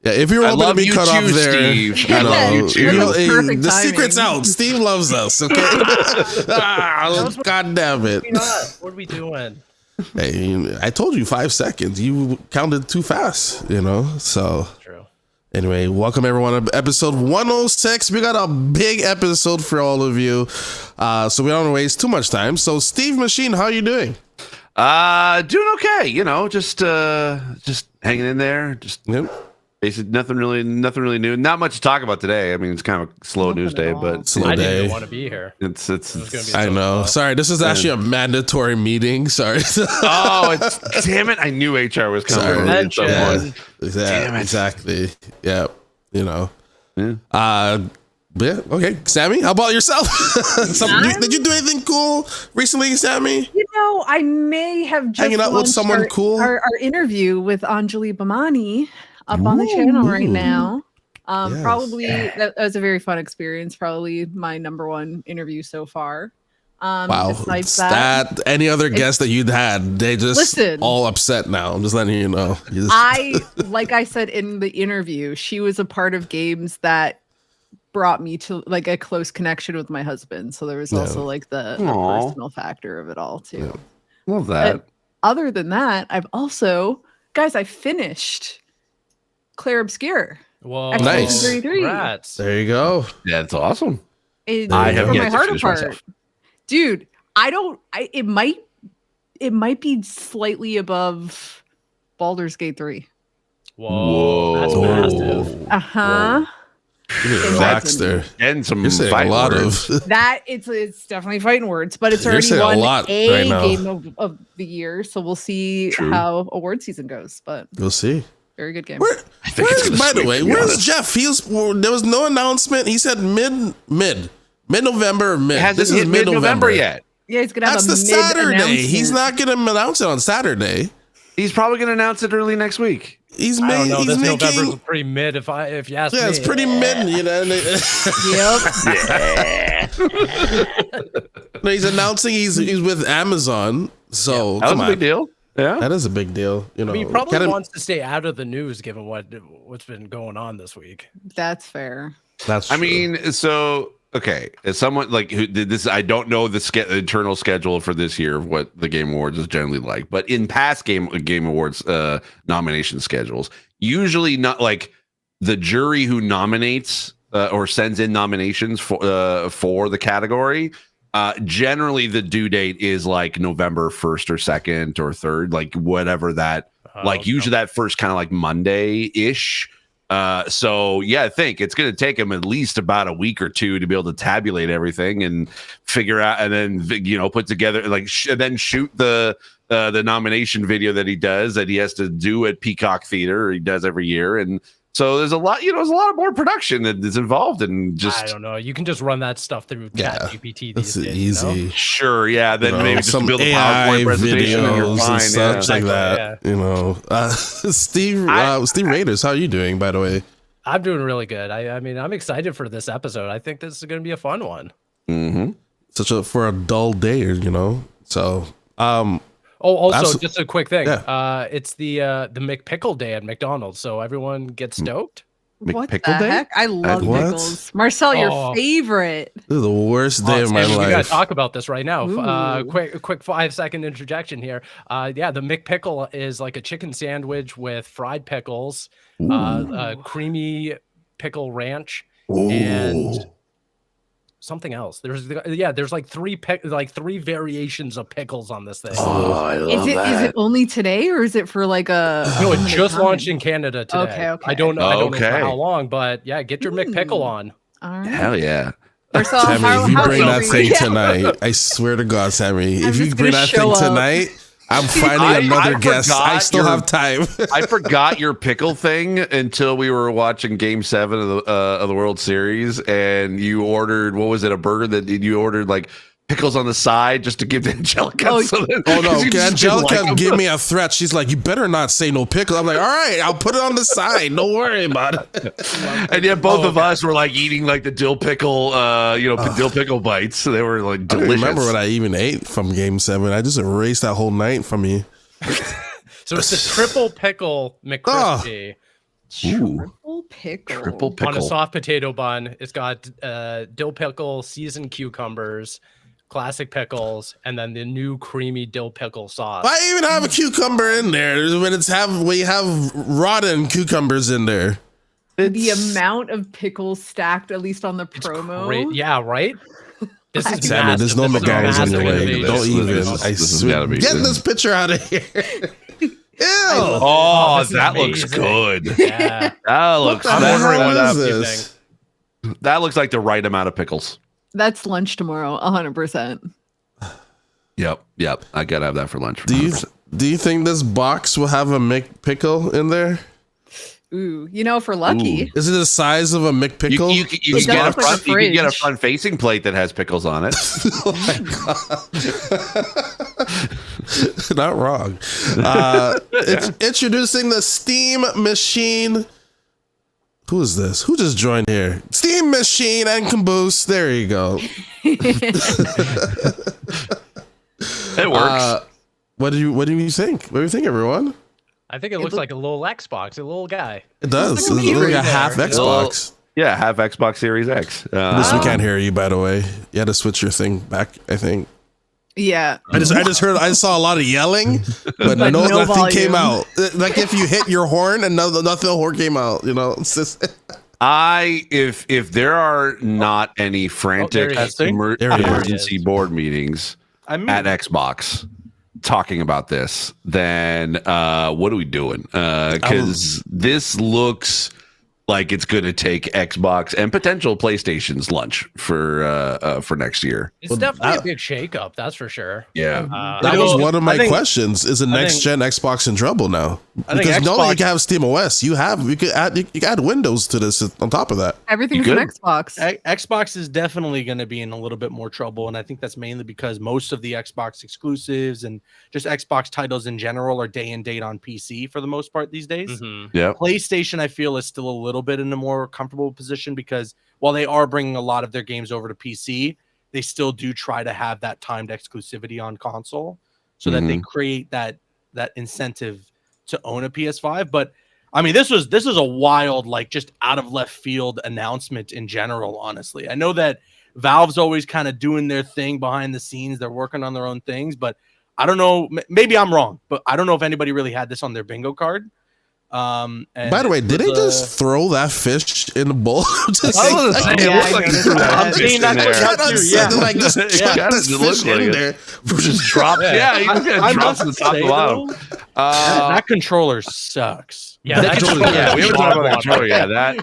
Yeah, if you're hoping to be cut off there, Steve. I know. Perfect The timing. secret's out. Steve loves us. Okay. God damn it. What are we doing? Hey, I told you 5 seconds. You counted too fast. So. True. Anyway, welcome everyone to episode 106. We got a big episode for all of you, so we don't waste too much time. So, Steve Machine, how are you doing? Doing okay. Just hanging in there. Basically, nothing really new. Not much to talk about today. I mean, it's kind of a slow news day, but slow I day. didn't even want to be here. It's I know. Sorry, this is actually a mandatory meeting. Sorry. Damn it! I knew HR was coming. Yeah, exactly. Yeah. Yeah. Okay, Sammy, how about yourself? Did you do anything cool recently, Sammy? I may have just hanging out with someone cool. Our interview with Anjali Bhamani up on the channel right now. Yes. Probably that was a very fun experience. Probably my number one interview so far. Wow. Besides that, any other guests that you'd had, they just all upset now. I'm just letting you know. Like I said in the interview, she was a part of games that brought me to like a close connection with my husband. So there was also like the personal factor of it all too. Yeah. Love that. But other than that, I finished Claire Obscure. Whoa, nice. 33. Congrats. There you go. Yeah, it's awesome. I have yet yet my to heart finish apart. myself. Dude, it might be slightly above Baldur's Gate 3. Whoa. That's massive. Uh-huh. You need to relax there. And some You're saying a lot of that it's definitely fighting words, but it's You're already saying a won lot a right now. game of the year, so we'll see how award season goes. But We'll see. very good game. By the way, where's Jeff? There was no announcement. He said mid-November or mid. It hasn't This is hit mid-November yet. Yeah, he's gonna have That's a the Saturday. mid-announcement. He's not gonna announce it on Saturday. He's probably going to announce it ely next week. I don't know. This November's pretty mid. If you ask me, it's pretty mid. Yep. No, he's announcing he's with Amazon. So That was a big deal. Yeah, that is a big deal. I mean, he probably wants to stay out of the news given what's been going on this week. That's fair. That's true. I mean, so okay, as someone like who did this, I don't know the internal schedule for this year of what the Game Awards is generally like, but in past Game Awards nomination schedules, usually not like the jury who nominates or sends in nominations for the category. Generally, the due date is like November 1st or 2nd or 3rd, like whatever that, usually that first kind of like Monday-ish. So yeah, I think it's going to take him at least about a week or two to be able to tabulate everything and figure out, and then put together then shoot the nomination video that he has to do at Peacock Theater. He does every year, and so there's a lot, there's a lot more production that is involved in just. I don't know. You can just run that stuff through ChatGPT these days. Easy. Sure, yeah. Then maybe just some build a AI PowerPoint presentation and you're videos fine. and such like Yeah. that. Steve Raiders, how are you doing? By the way, I'm doing really good. I mean, I'm excited for this episode. I think this is going to be a fun one. Mm-hmm. For a dull day, so. Also, just a quick thing. Yeah. It's the McPickle Day at McDonald's, so everyone get stoked. What the McPickle Day? heck? I love What? pickles. Marcel, your favorite. This is the worst day of my We gotta life. talk about this right now. Ooh. Quick 5-second interjection here. The McPickle is like a chicken sandwich with fried pickles, creamy pickle ranch, and something else. There's like three variations of pickles on this thing. Oh, I love that. Is it only today or is it for like a No, it limited just time? launched in Canada today. Okay. I don't know for Okay. how long, but yeah, get your McPickle on. All right. Hell yeah. Marcel, Sammy, if you bring that thing Yeah. tonight, I swear to God, Sammy, if you just bring gonna that thing show up. tonight, I'm finding I another guest. I forgot still your- have time. I forgot your pickle thing until we were watching Game 7 of the World Series, and you ordered, what was it, a burger that you ordered like pickles on the side just to give to Angelica. Oh, No, you just Angelica didn't like give me a threat. She's like, you better not say no pickle. I'm like, all right, I'll put it on the side. Don't worry about it. And yet both of us were like eating like the dill pickle, dill pickle bites. So they were like I don't delicious. remember what I even ate from Game 7. I just erased that whole night from me. So it's the triple pickle McCrispy. Triple pickle. Triple pickle. On a soft potato bun. It's got dill pickle, seasoned cucumbers, classic pickles, and then the new creamy dill pickle sauce. Why even have a cucumber in there when we have rotten cucumbers in there? The amount of pickles stacked, at least on the promo. Great. Yeah, right? This is Sammy, there's no massive. This is a McDonald's on your massive way. innovation. Don't even. I has swear. gotta be Get good. this picture out of here. Ew. Oh, this is that looks amazing. good. Yeah. That looks. What the That, hell what is up, this? that looks like the right amount of pickles. That's lunch tomorrow, 100%. Yep. I gotta have that for lunch. Do you think this box will have a McPickle in there? Ooh, for lucky. Is it the size of a McPickle? You can get a does look like a front. You can get a fridge. front-facing plate that has pickles on it. Oh my God. Not wrong. It's introducing the Steam Machine. Who is this? Who just joined here? Steam Machine and Caboose. There you go. It works. What do you think? What do you think, everyone? I think it looks like a little Xbox, a little guy. It does. It's like a It looks like a computer half there. Xbox. Yeah, have Xbox Series X. Caboose, we can't hear you, by the way. You had to switch your thing back, I think. Yeah. I just heard. I saw a lot of yelling, but But no nothing came volume. out. Like if you hit your horn and nothing horn came out. It's just. If there are not any frantic there he is. There he is. emergency board meetings I mean, at Xbox talking about this, then what are we doing? Because this looks like it's going to take Xbox and potential PlayStation's lunch for next year. It's definitely a big shakeup, that's for sure. Yeah. That was one of my I think- questions. Is the next gen Xbox in trouble now? I think Because now that you Xbox- can have Steam OS, you can add Windows to this on top of that. Everything's You an good? Xbox. Xbox is definitely going to be in a little bit more trouble, and I think that's mainly because most of the Xbox exclusives and just Xbox titles in general are day and date on PC for the most part these days. Mhm. Yeah. PlayStation, I feel, is still a little bit in a more comfortable position because while they are bringing a lot of their games over to PC, they still do try to have that timed exclusivity on console so that they create that incentive to own a PS5. But I mean, this was a wild, like, just out of left field announcement in general. Honestly, I know that Valve's always kind of doing their thing behind the scenes. They're working on their own things, but I don't know. Maybe I'm wrong, but I don't know if anybody really had this on their bingo card. And By the way, did they just throw that fish in the bowl? Just I was gonna say, it looks like I it's noticed that. I'm seeing that there. cut out too, yeah. Like just It chuck kinda this looks fish like in it. there. Just drop. Yeah, you just I gotta drop must from the top say, to bottom. though, that controller sucks. Yeah, that Controller, yeah, we haven't talked about the controller. Yeah,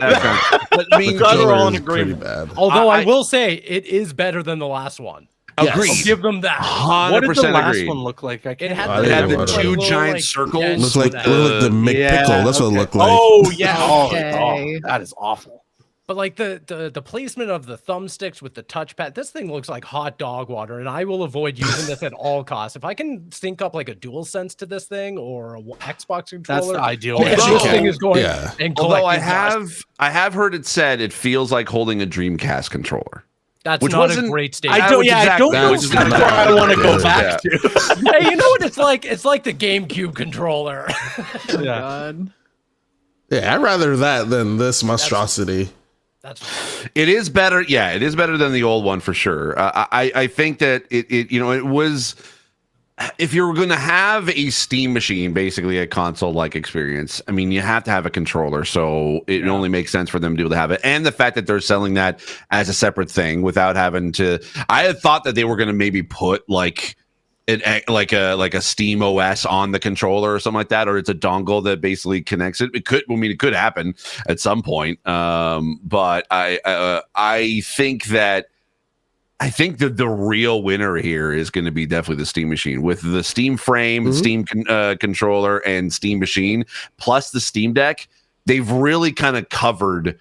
but I mean, guys are all in Controller is pretty agreement. bad. Although I I- will say it is better than the last one. agreed. I'll give them that. 100% What did the last agreed. one look like? I can't. It had I It think had it the was. two Little, giant like, circles. yeah, Looks like that. the McPickle. Yeah, That's what it okay. looked like. Oh yeah. Okay. Oh, that is awful. But like the placement of the thumbsticks with the touchpad, this thing looks like hot dog water, and I will avoid using this at all costs. If I can sync up like a DualSense to this thing or a Xbox controller, That's the ideal. Yeah, this you thing can. is going Yeah. and Although I collecting dust. have heard it said it feels like holding a Dreamcast controller. That's which not a wasn't- great statement. I don't. which Yeah, is I don't exactly- know. which is That's exactly where I want to go yeah. back to. Hey, you know what it's like? It's like the GameCube controller. Oh, Yeah. God. Yeah, I'd rather that than this monstrosity. That's It is better. Yeah, it is better than the old one for sure. I think that it was. If you're going to have a Steam machine, basically a console-like experience, I mean, you have to have a controller. So it only makes sense for them to be able to have it. And the fact that they're selling that as a separate thing without having to. I had thought that they were going to maybe put like a Steam OS on the controller or something like that, or it's a dongle that basically connects it. It could happen at some point. But I think that. I think that the real winner here is going to be definitely the Steam machine with the Steam frame, Steam controller, and Steam machine, plus the Steam Deck. They've really kind of covered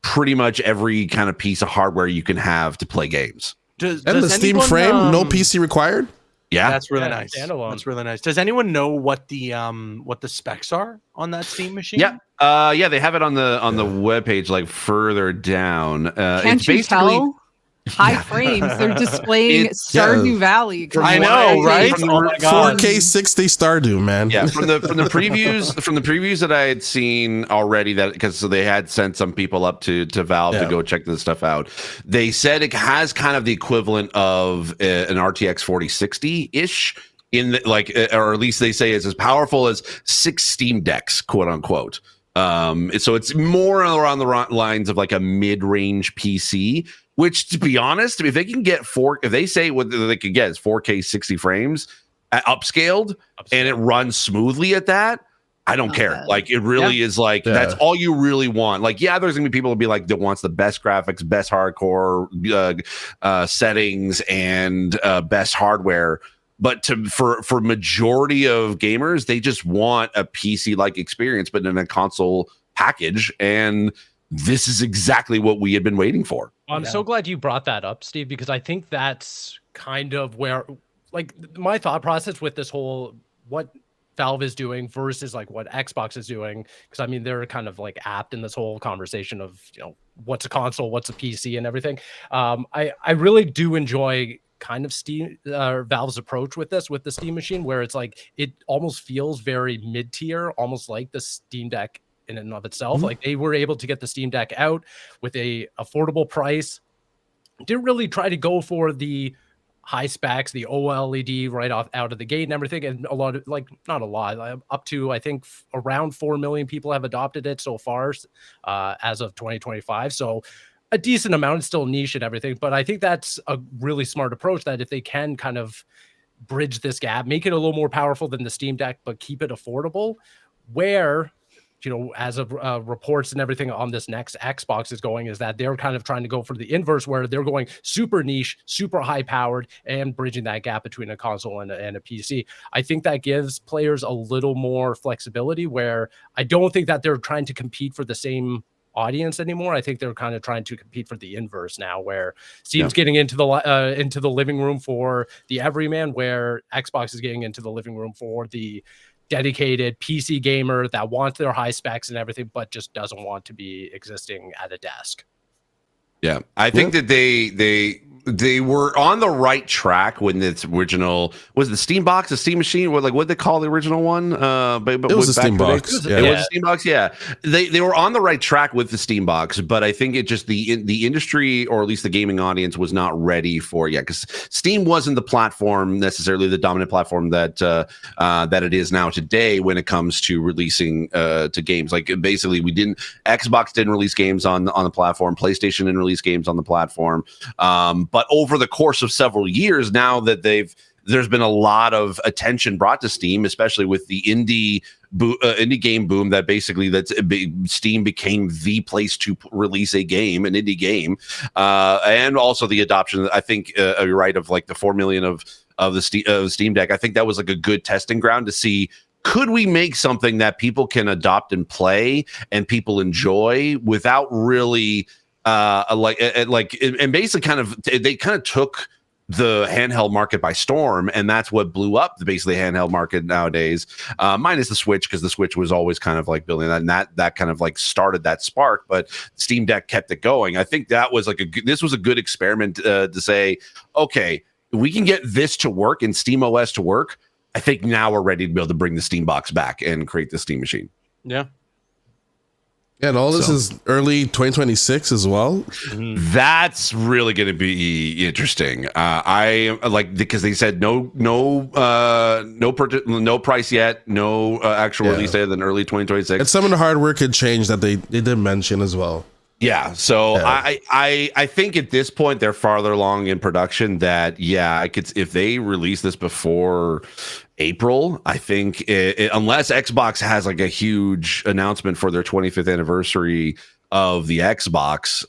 pretty much every kind of piece of hardware you can have to play games. Does And the Steam anyone, frame, no PC required. Yeah, That's really Yeah, nice. standalone. That's really nice. Does anyone know what the specs are on that Steam machine? yeah, yeah. They have it on the webpage, like further down. Can't It's you basically. tell? high frames. They're displaying Stardew Valley. I know, right? Oh my God. 4K 60 Stardew, man. Yeah, from the previews that I had seen already, that because they had sent some people up to Valve to go check this stuff out. They said it has kind of the equivalent of an RTX 4060 ish in the, like, or at least they say it's as powerful as 6 Steam Decks, quote unquote. So it's more around the lines of like a mid-range PC. Which, to be honest, if they can get if they say what they could get is 4K 60 frames upscaled and it runs smoothly at that, I don't care. Like, it really is like, that's all you really want. Like, yeah, there's gonna be people who'll be like, that wants the best graphics, best hardcore settings, and best hardware. But for majority of gamers, they just want a PC-like experience, but in a console package. And this is exactly what we had been waiting for. I'm so glad you brought that up, Steve, because I think that's kind of where, like, my thought process with this whole, what Valve is doing versus like what Xbox is doing, because I mean, they're kind of like apt in this whole conversation of, you know, what's a console, what's a PC, and everything. I really do enjoy kind of Valve's approach with this, with the Steam machine, where it's like, it almost feels very mid-tier, almost like the Steam Deck in and of itself. Like, they were able to get the Steam Deck out with a affordable price, didn't really try to go for the high specs, the OLED right out of the gate and everything. And a lot of, like, not a lot, up to I think around 4 million people have adopted it so far as of 2025. So a decent amount. It's still niche and everything, but I think that's a really smart approach, that if they can kind of bridge this gap, make it a little more powerful than the Steam Deck, but keep it affordable, where, you know, as of reports and everything on this next Xbox is going, is that they're kind of trying to go for the inverse, where they're going super niche, super high powered, and bridging that gap between a console and a PC. I think that gives players a little more flexibility, where I don't think that they're trying to compete for the same audience anymore. I think they're kind of trying to compete for the inverse now, where Steam's getting into the living room for the everyman, where Xbox is getting into the living room for the dedicated PC gamer that wants their high specs and everything, but just doesn't want to be existing at a desk. Yeah, I think that they were on the right track when its original was the Steam Box, the Steam Machine, what they call the original one. But it was a Steam Box. It was a Steam Box. Yeah, they were on the right track with the Steam Box, but I think it just the industry, or at least the gaming audience, was not ready for it yet, because Steam wasn't the platform, necessarily the dominant platform that that it is now today when it comes to releasing to games. Like, basically, Xbox didn't release games on the platform, PlayStation didn't release games on the platform. But over the course of several years now, that there's been a lot of attention brought to Steam, especially with the indie game boom, that basically Steam became the place to release a game, an indie game, and also the adoption, I think, you're right, of like the 4 million of the Steam Deck. I think that was like a good testing ground to see, could we make something that people can adopt and play and people enjoy without really and basically they kind of took the handheld market by storm, and that's what blew up the handheld market nowadays, minus the Switch, because the Switch was always kind of like building that, and that kind of like started that spark, but Steam Deck kept it going. I think that was like this was a good experiment to say, okay, we can get this to work and Steam OS to work. I think now we're ready to be able to bring the Steam Box back and create the Steam Machine. Yeah. Yeah, and all this is early 2026 as well. That's really going to be interesting. I like, because they said no price yet, no actual release date than early 2026. And some of the hardware could change that they did mention as well. Yeah, so I think at this point they're farther along in production, that I could, if they release this before April, I think unless Xbox has like a huge announcement for their 25th anniversary of the Xbox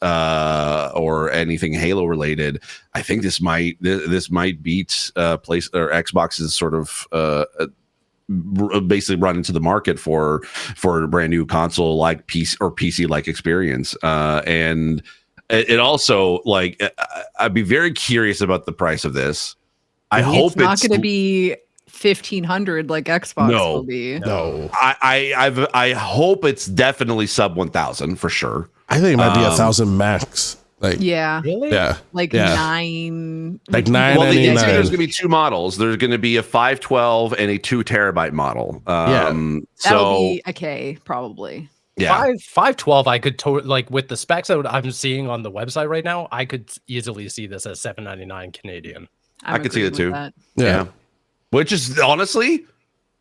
or anything Halo related, I think this might beat place or Xbox's sort of basically run into the market for a brand new console like PC like experience, and it also, like, I'd be very curious about the price of this. I hope it's not going to be 1,500 like Xbox will be. No, I hope it's definitely sub 1,000 for sure. I think it might be 1,000 max. Like, Really? Yeah. Like Yeah. 9. Like which- 9. Well, there's 99. going to be two models. There's going to be a 512 and a 2 terabyte model. That'll So be a K, probably. yeah, 512. I could like with the specs that I'm seeing on the website right now, I could easily see this as $799 Canadian. I could see it agreeing too. with that. Yeah. Which is honestly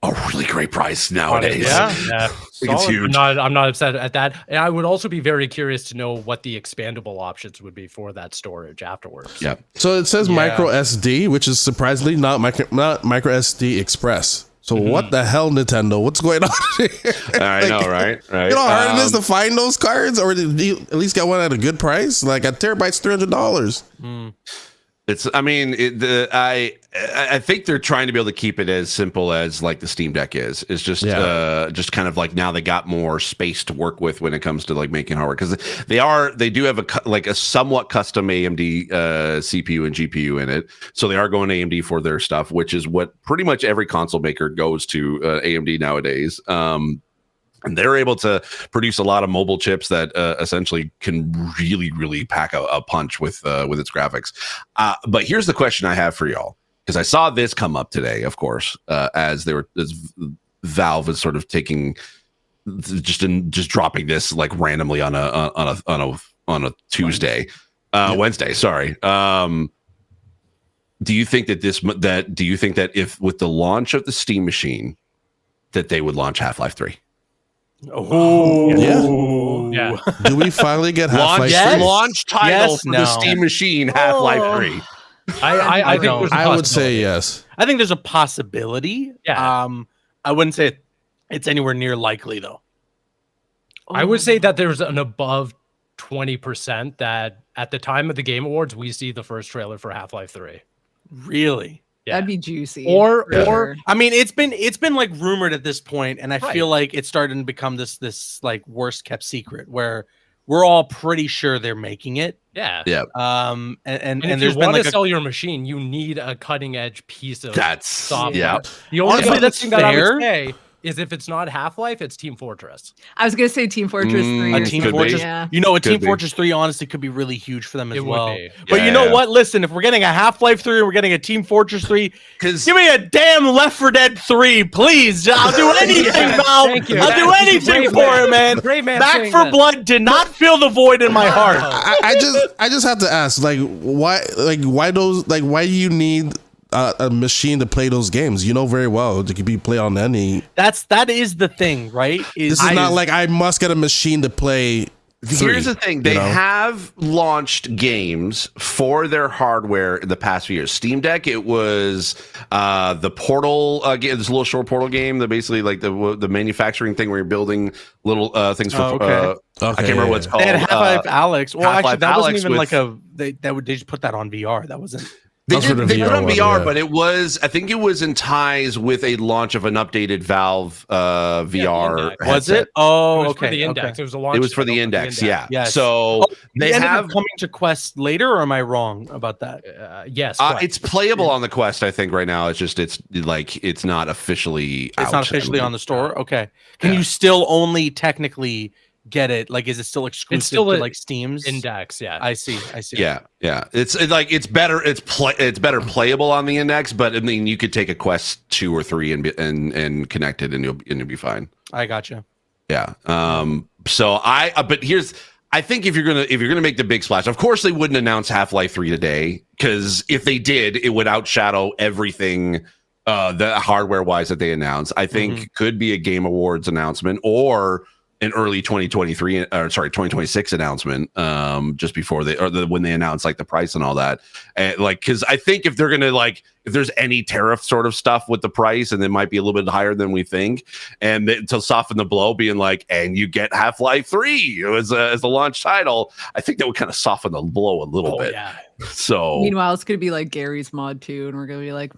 a really great price nowadays. Yeah. Yeah. think it's Solid. huge. I'm not upset at that. And I would also be very curious to know what the expandable options would be for that storage afterwards. Yeah. So it says micro SD, which is surprisingly not micro SD Express. So what the hell, Nintendo? What's going on here? I know, right? Right. You know how hard it is to find those cards, or do you at least get one at a good price? Like a terabyte's $300. It's. I mean, I think they're trying to be able to keep it as simple as like the Steam Deck is. It's just just kind of like now they got more space to work with when it comes to like making hardware, because they do have a somewhat custom AMD CPU and GPU in it. So they are going AMD for their stuff, which is what pretty much every console maker goes to AMD nowadays. And they're able to produce a lot of mobile chips that essentially can really, really pack a punch with its graphics. But here's the question I have for y'all, because I saw this come up today, of course, as Valve is sort of taking just dropping this like randomly on a Tuesday, Wednesday. Sorry. Do you think that if with the launch of the Steam machine that they would launch Half-Life 3? Oh, Yeah. Do we finally get Half-Life 3? Launch title Yes, for the Steam machine, Half-Life 3. I think there's a I would say possibility. yes. I think there's a possibility. Yeah. I wouldn't say it's anywhere near likely though. I would say that there's an above 20% that at the time of the Game Awards, we see the first trailer for Half-Life 3. Really? Yeah. That'd be juicy. Or- for sure. I mean, it's been like rumored at this point, and I Right. feel like it's starting to become this like worst kept secret where we're all pretty sure they're making it. Yeah. Yeah. And And if there's you been want like to sell your machine, you need a cutting edge piece of That's software. yeah. The only Honestly, other that's thing that I fair. would say is if it's not Half-Life, it's Team Fortress. I was gonna say Team Fortress 3. a or Team Could be. something, Fortress. Yeah. You know, a Could Team be. Fortress 3 honestly could be really huge for them as It would well. be. But Yeah, you know yeah. what? Listen, if we're getting a Half-Life 3 and we're getting a Team Fortress 3, Because give me a damn Left 4 Dead 3, please. I'll do anything, Yeah, Valve. thank you. I'll do That's anything great, for man. it, man. Great man Back saying 4 that. Blood did not fill the void in my heart. I just have to ask, why do you need a machine to play those games? You know very well it could be played on any. That is the thing, right? This is not like I must get a machine to play. here's the thing: they you know? have launched games for their hardware in the past few years. Steam Deck, it was the Portal game, this little short Portal game. That basically like the manufacturing thing where you're building little things for. Okay. I can't remember what it's called. They had Half-Life Alex. Well, Half-Life actually, that wasn't Alyx even with- like they just put that on VR. That wasn't. They That's for the did put it on VR VR, one, yeah. but it was, I think it was in ties with a launch of an updated Valve VR. Index. Was headset. it? Oh, It was okay. for the Index. Okay. It was a launch. It was for the title Index, yeah. Yes. So they They ended up have. coming to Quest later, or am I wrong about that? Yes. correct. It's playable on the Quest, I think, right now. It's just it's not officially. It's out. not officially on the store. Okay. Can Yeah. you still only technically get it? Like, is it still exclusive still to a- like Steam's Index. Yeah. I see. Yeah, yeah. It's better. It's better playable on the Index, but I mean, you could take a Quest 2 or 3 and connect it, and you'll be fine. I gotcha. Yeah. So but here's. I think if you're gonna make the big splash, of course they wouldn't announce Half-Life 3 today, because if they did, it would outshadow everything the hardware wise that they announced. I think Mm-hmm. could be a Game Awards announcement or an early 2026 announcement, just before when they announce like the price and all that. And because I think if they're gonna if there's any tariff sort of stuff with the price, and it might be a little bit higher than we think, and to soften the blow, being like, and you get Half-Life 3 as the launch title, I think that would kind of soften the blow a little bit. Yeah. So Meanwhile, it's gonna be like Gary's mod too, and we're gonna be like,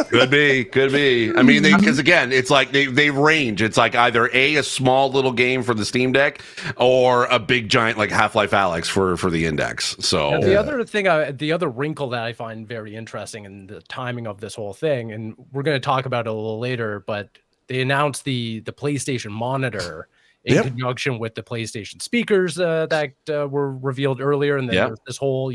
could be. I mean, because again, it's like they range. It's like either a small little game for the Steam Deck, or a big giant like Half-Life Alyx for the Index. So Now, the other thing, the other wrinkle that I find very interesting in the timing of this whole thing, and we're going to talk about it a little later, but they announced the PlayStation Monitor in conjunction with the PlayStation speakers that were revealed earlier. And then there's this whole,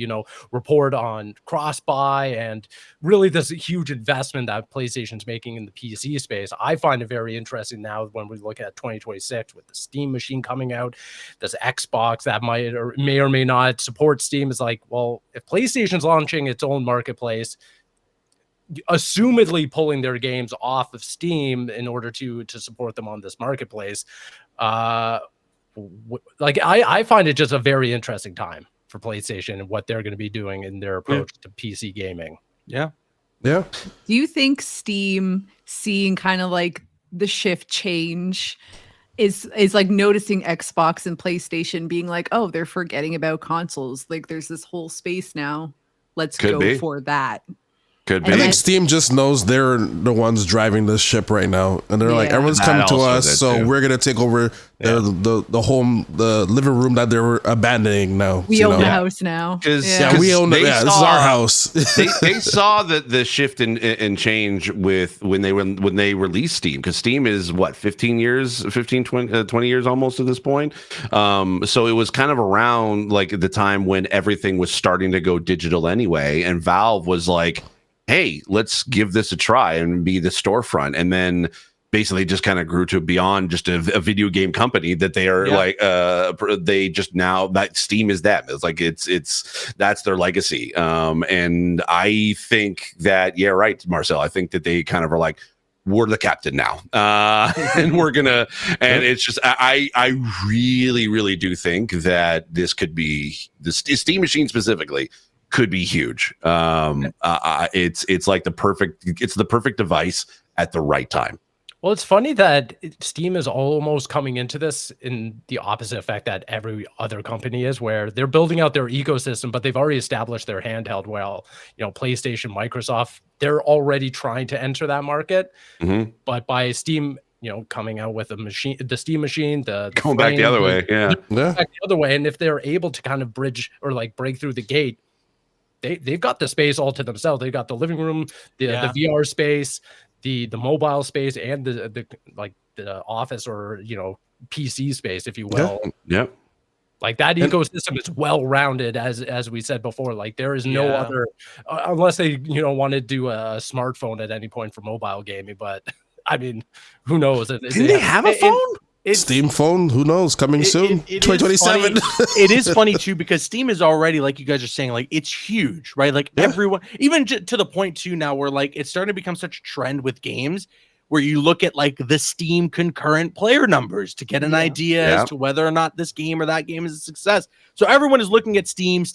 report on cross-buy and really this huge investment that PlayStation's making in the PC space. I find it very interesting now when we look at 2026 with the Steam machine coming out, this Xbox that may or may not support Steam is like, well, if PlayStation's launching its own marketplace, assumedly pulling their games off of Steam in order to support them on this marketplace. I find it just a very interesting time for PlayStation and what they're going to be doing in their approach to PC gaming. Yeah. Do you think Steam seeing kind of like the shift change is like noticing Xbox and PlayStation being like, oh, they're forgetting about consoles. Like there's this whole space now. Let's go for that. I think Steam just knows they're the ones driving this ship right now, and they're like, everyone's coming to us, so we're gonna take over the living room that they're abandoning now. We own the house now. We own it. This is our house. they saw the shift in change with when they released Steam, because Steam is what 20 years almost at this point. So it was kind of around like the time when everything was starting to go digital anyway, and Valve was like, hey, let's give this a try and be the storefront. And then basically just kind of grew to beyond just a video game company that they are they just now that Steam is them. It's like, it's that's their legacy. And I think that, right, Marcel, I think that they kind of are like, we're the captain now. And we're gonna, and it's just, I really, really do think that this could be the Steam machine specifically could be huge. It's like the perfect device at the right time. Well, it's funny that Steam is almost coming into this in the opposite effect that every other company is, where they're building out their ecosystem, but they've already established their handheld. Well, PlayStation, Microsoft, they're already trying to enter that market. Mm-hmm. But by Steam, coming out with the Steam machine, going back the other way, back the other way, and if they're able to kind of bridge or like break through the gate, they've got the space all to themselves. They've got the living room, the VR space, the mobile space, and the office or PC space, if you will. Yep. Like that ecosystem is well rounded, as we said before. Like there is no other, unless they want to do a smartphone at any point for mobile gaming. But I mean, who knows? Didn't they have a phone? Steam phone, who knows? Coming soon, 2027. It is funny too, because Steam is already, like you guys are saying, like it's huge, right? Like everyone, even to the point too now where like it's starting to become such a trend with games where you look at like the Steam concurrent player numbers to get an idea as to whether or not this game or that game is a success. So everyone is looking at Steam.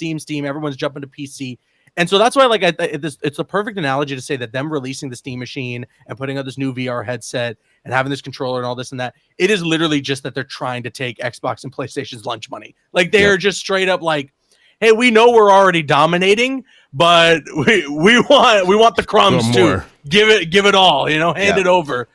Everyone's jumping to PC. And so that's why, like, it's a perfect analogy to say that them releasing the Steam machine and putting out this new VR headset and having this controller and all this and that, it is literally just that they're trying to take Xbox and PlayStation's lunch money. Like, they are just straight up like, hey, we know we're already dominating, but we want the crumbs too. Give it all, hand it over.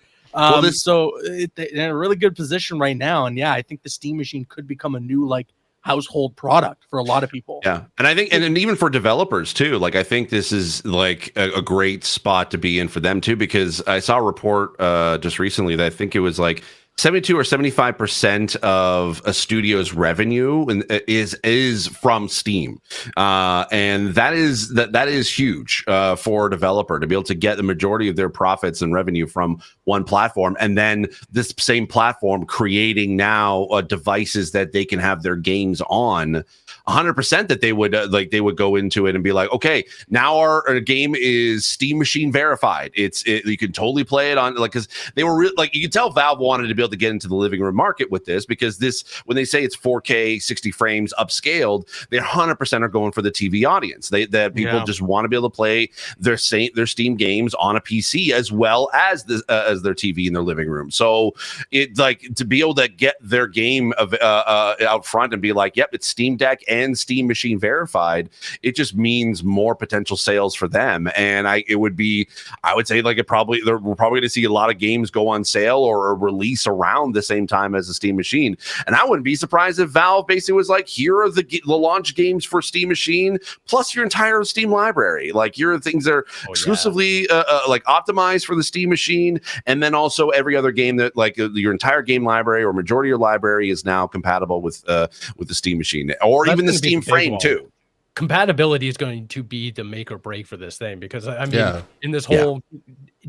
So they're in a really good position right now. And I think the Steam machine could become a new, like, household product for a lot of people. And I think, and even for developers too, like I think this is like a great spot to be in for them too, because I saw a report just recently that I think it was like 72 or 75% of a studio's revenue is from Steam, and that is huge for a developer to be able to get the majority of their profits and revenue from one platform, and then this same platform creating now devices that they can have their games on. 100% that they would go into it and be like, okay, now our game is Steam machine verified. You can totally play it on, like, because they were like, you can tell Valve wanted to be able to get into the living room market with this, because this, when they say it's 4K 60 frames upscaled, they 100% are going for the TV audience. That people just want to be able to play their Steam games on a PC as well as their TV in their living room. So it, like, to be able to get their game out front and be like, yep, it's Steam Deck and Steam machine verified, it just means more potential sales for them. And I would say like we're probably going to see a lot of games go on sale or release around around the same time as the Steam Machine. And I wouldn't be surprised if Valve basically was like, here are the launch games for Steam Machine, plus your entire Steam library. Like, here are things that are exclusively like optimized for the Steam Machine, and then also every other game that like your entire game library or majority of your library is now compatible with the Steam Machine, or even the Steam Frame too. Compatibility is going to be the make or break for this thing, because I mean, in this whole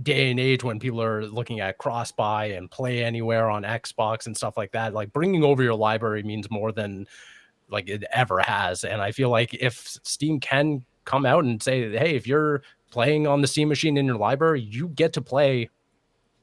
day and age when people are looking at cross buy and play anywhere on Xbox and stuff like that, like bringing over your library means more than like it ever has. And I feel like if Steam can come out and say, hey, if you're playing on the Steam Machine in your library, you get to play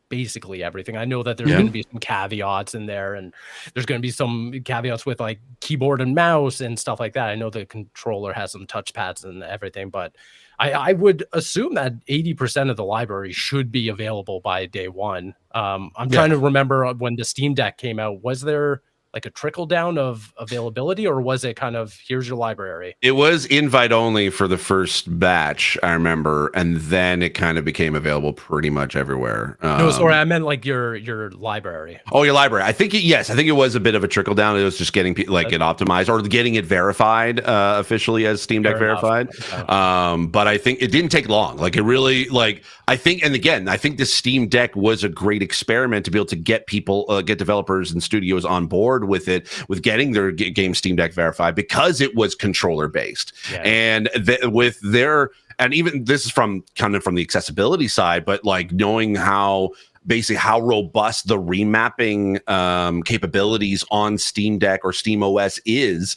basically everything. I know that there's going to be some caveats in there, and there's going to be some caveats with like keyboard and mouse and stuff like that. I know the controller has some touchpads and everything, but I would assume that 80% of the library should be available by day one. I'm trying to remember when the Steam Deck came out, was there like a trickle down of availability, or was it kind of, here's your library? It was invite only for the first batch, I remember, and then it kind of became available pretty much everywhere. No, sorry, I meant like your library. Oh, your library. I think it was a bit of a trickle down. It was just getting it optimized or getting it verified officially as Steam Deck verified. But I think it didn't take long. Like, it really, like, I think the Steam Deck was a great experiment to be able to get people, get developers and studios on board with it, with getting their game Steam Deck verified, because it was controller based. And with their, and even this is coming from the accessibility side, but like knowing how robust the remapping capabilities on Steam Deck or Steam OS is,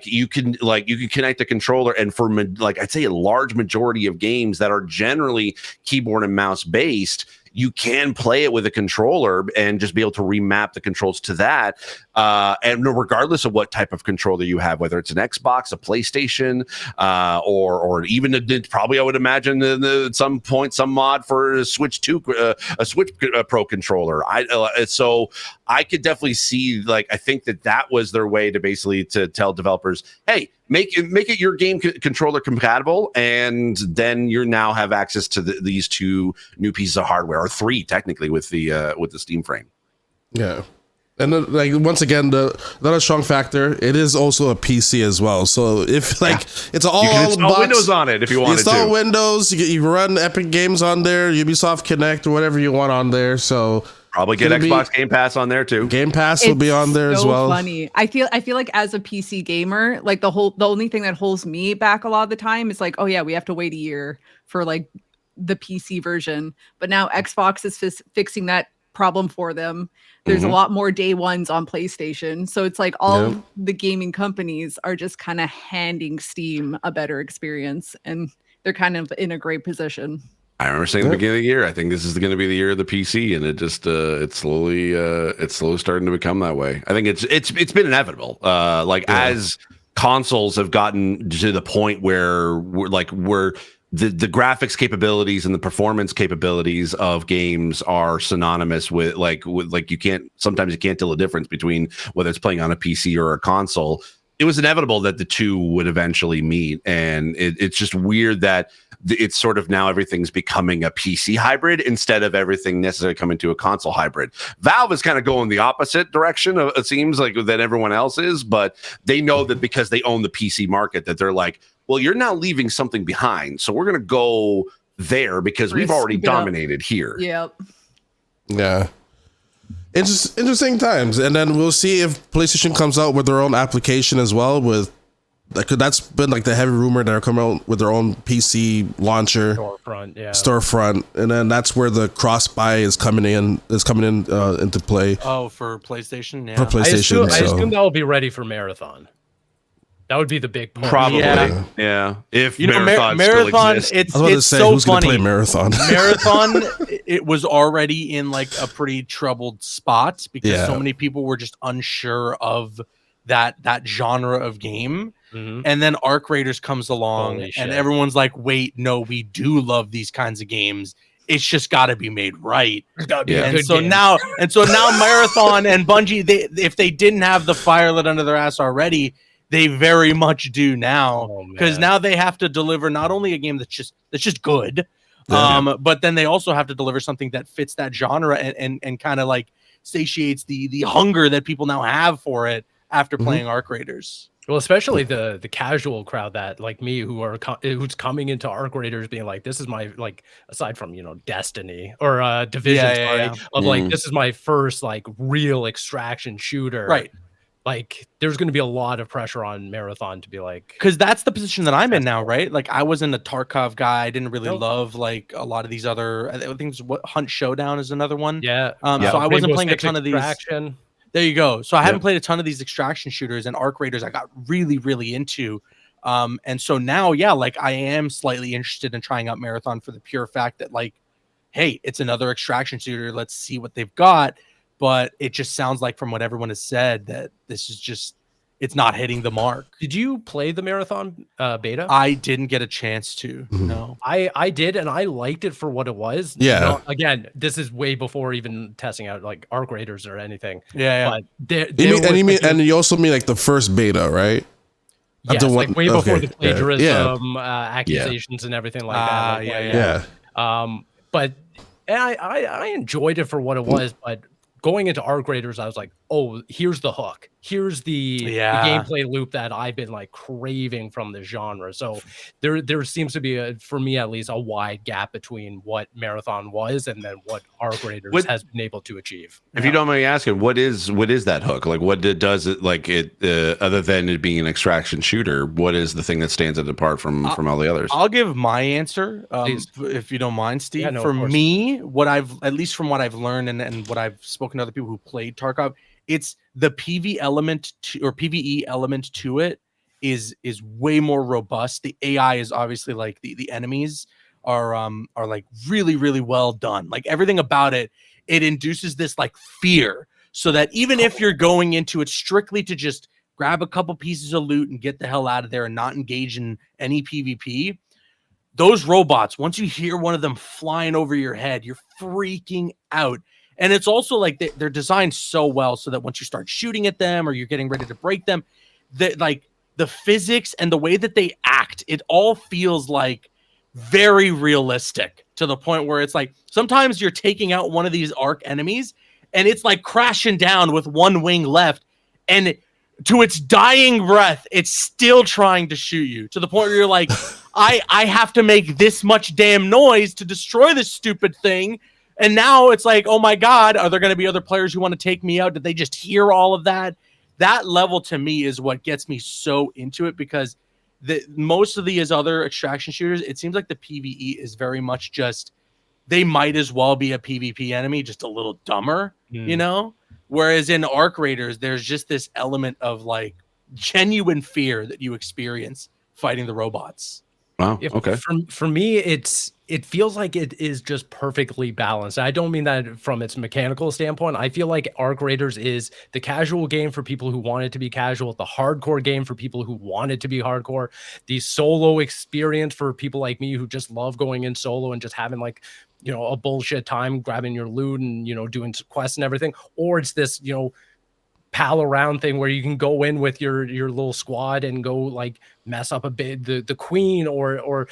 you can connect the controller, and for I'd say a large majority of games that are generally keyboard and mouse based, you can play it with a controller and just be able to remap the controls to that. And regardless of what type of controller you have, whether it's an Xbox, a PlayStation, or even probably, I would imagine at some point, some mod for a Switch 2, a Switch Pro controller. So I could definitely see, like, I think that was their way to basically to tell developers, hey, make it your game controller compatible, and then you now have access to these two new pieces of hardware, or three technically, with the Steam Frame. Yeah. And like, once again, another strong factor, it is also a PC as well. So if it's all, you can install Windows on it if you want to. Install Windows, you run Epic Games on there, Ubisoft Connect, or whatever you want on there. So probably get Xbox Game Pass on there too. Game Pass will be on there as well. Funny. I feel like as a PC gamer, like the only thing that holds me back a lot of the time is like, oh yeah, we have to wait a year for like the PC version. But now Xbox is fixing that problem for them. There's a lot more day ones on PlayStation. So it's like all the gaming companies are just kind of handing Steam a better experience, and they're kind of in a great position. I remember saying at the beginning of the year, I think this is going to be the year of the PC, and it just it's slowly starting to become that way. I think it's been inevitable. As consoles have gotten to the point where the graphics capabilities and the performance capabilities of games are synonymous with sometimes you can't tell the difference between whether it's playing on a PC or a console. It was inevitable that the two would eventually meet, and it's just weird that it's sort of now everything's becoming a PC hybrid instead of everything necessarily coming to a console hybrid. Valve is kind of going the opposite direction, it seems like, that everyone else is, but they know that because they own the PC market, that they're like, well, you're now leaving something behind, so we're going to go there because we've already dominated here. Yep. Yeah. It's interesting times. And then we'll see if PlayStation comes out with their own application as well. That's been like the heavy rumor that are coming out with their own PC launcher storefront, and then that's where the cross buy is coming in into play. Oh, for PlayStation, for PlayStation. I assume that will be ready for Marathon. That would be the big point. Probably, yeah. If Marathon still exists. It's so funny. Play Marathon? Marathon, it was already in like a pretty troubled spot because so many people were just unsure of that genre of game. And then Arc Raiders comes along, and everyone's like, "Wait, no, we do love these kinds of games. It's just got to be made right." So now Marathon and Bungie, if they didn't have the fire lit under their ass already, they very much do now, because now they have to deliver not only a game that's just good, but then they also have to deliver something that fits that genre and kind of like satiates the hunger that people now have for it after playing Arc Raiders. Well, especially the casual crowd that like me who's coming into Arc Raiders being like, this is my like, aside from Destiny or Division, of like, this is my first like real extraction shooter, right? Like there's going to be a lot of pressure on Marathon to be like, because that's the position that I'm in now, right? Like I wasn't a Tarkov guy. I didn't really love like a lot of these other. I think Hunt Showdown is another one. Yeah. So I wasn't playing a ton of these. There you go. So I haven't played a ton of these extraction shooters, and Arc Raiders I got really, really into. And so now, like I am slightly interested in trying out Marathon for the pure fact that like, hey, it's another extraction shooter. Let's see what they've got. But it just sounds like from what everyone has said that this is just, it's not hitting the mark. Did you play the Marathon beta? I didn't get a chance to. No, I did, and I liked it for what it was. Yeah. Again, this is way before even testing out like Arc Raiders or anything. Yeah. But and you also mean like the first beta, right? Yes, like way before the plagiarism accusations and everything like that. But I enjoyed it for what it was, but going into Arc Raiders, I was like, oh, here's the hook. Here's the gameplay loop that I've been like craving from the genre. So there seems to be, for me at least, a wide gap between what Marathon was and then what Arc Raiders has been able to achieve. If you don't mind me asking, what is that hook? Like what does it like it other than it being an extraction shooter, what is the thing that stands it apart from all the others? I'll give my answer, if you don't mind, Steve. Yeah, no, for me, what I've at least from what I've learned and what I've spoken to other people who played Tarkov, it's the PvE element to it is way more robust. The AI is obviously like the enemies are like really, really well done. Like everything about it induces this like fear, so that even if you're going into it strictly to just grab a couple pieces of loot and get the hell out of there and not engage in any PvP, those robots, once you hear one of them flying over your head, you're freaking out. And it's also like they're designed so well so that once you start shooting at them or you're getting ready to break them, that like the physics and the way that they act, it all feels like very realistic, to the point where it's like sometimes you're taking out one of these Arc enemies and it's like crashing down with one wing left, and to its dying breath, it's still trying to shoot you, to the point where you're like, I have to make this much damn noise to destroy this stupid thing. And now it's like, oh my God, are there going to be other players who want to take me out? Did they just hear all of that? That level to me is what gets me so into it, because most of these other extraction shooters, it seems like the PvE is very much just, they might as well be a PvP enemy, just a little dumber, Whereas in Arc Raiders, there's just this element of like genuine fear that you experience fighting the robots. Wow. Okay. For me, it feels like it is just perfectly balanced. I don't mean that from its mechanical standpoint. I feel like Arc Raiders is the casual game for people who want it to be casual, the hardcore game for people who want it to be hardcore, the solo experience for people like me who just love going in solo and just having like, a bullshit time grabbing your loot and, doing quests and everything. Or it's this, pal around thing where you can go in with your little squad and go like mess up a bit the queen, or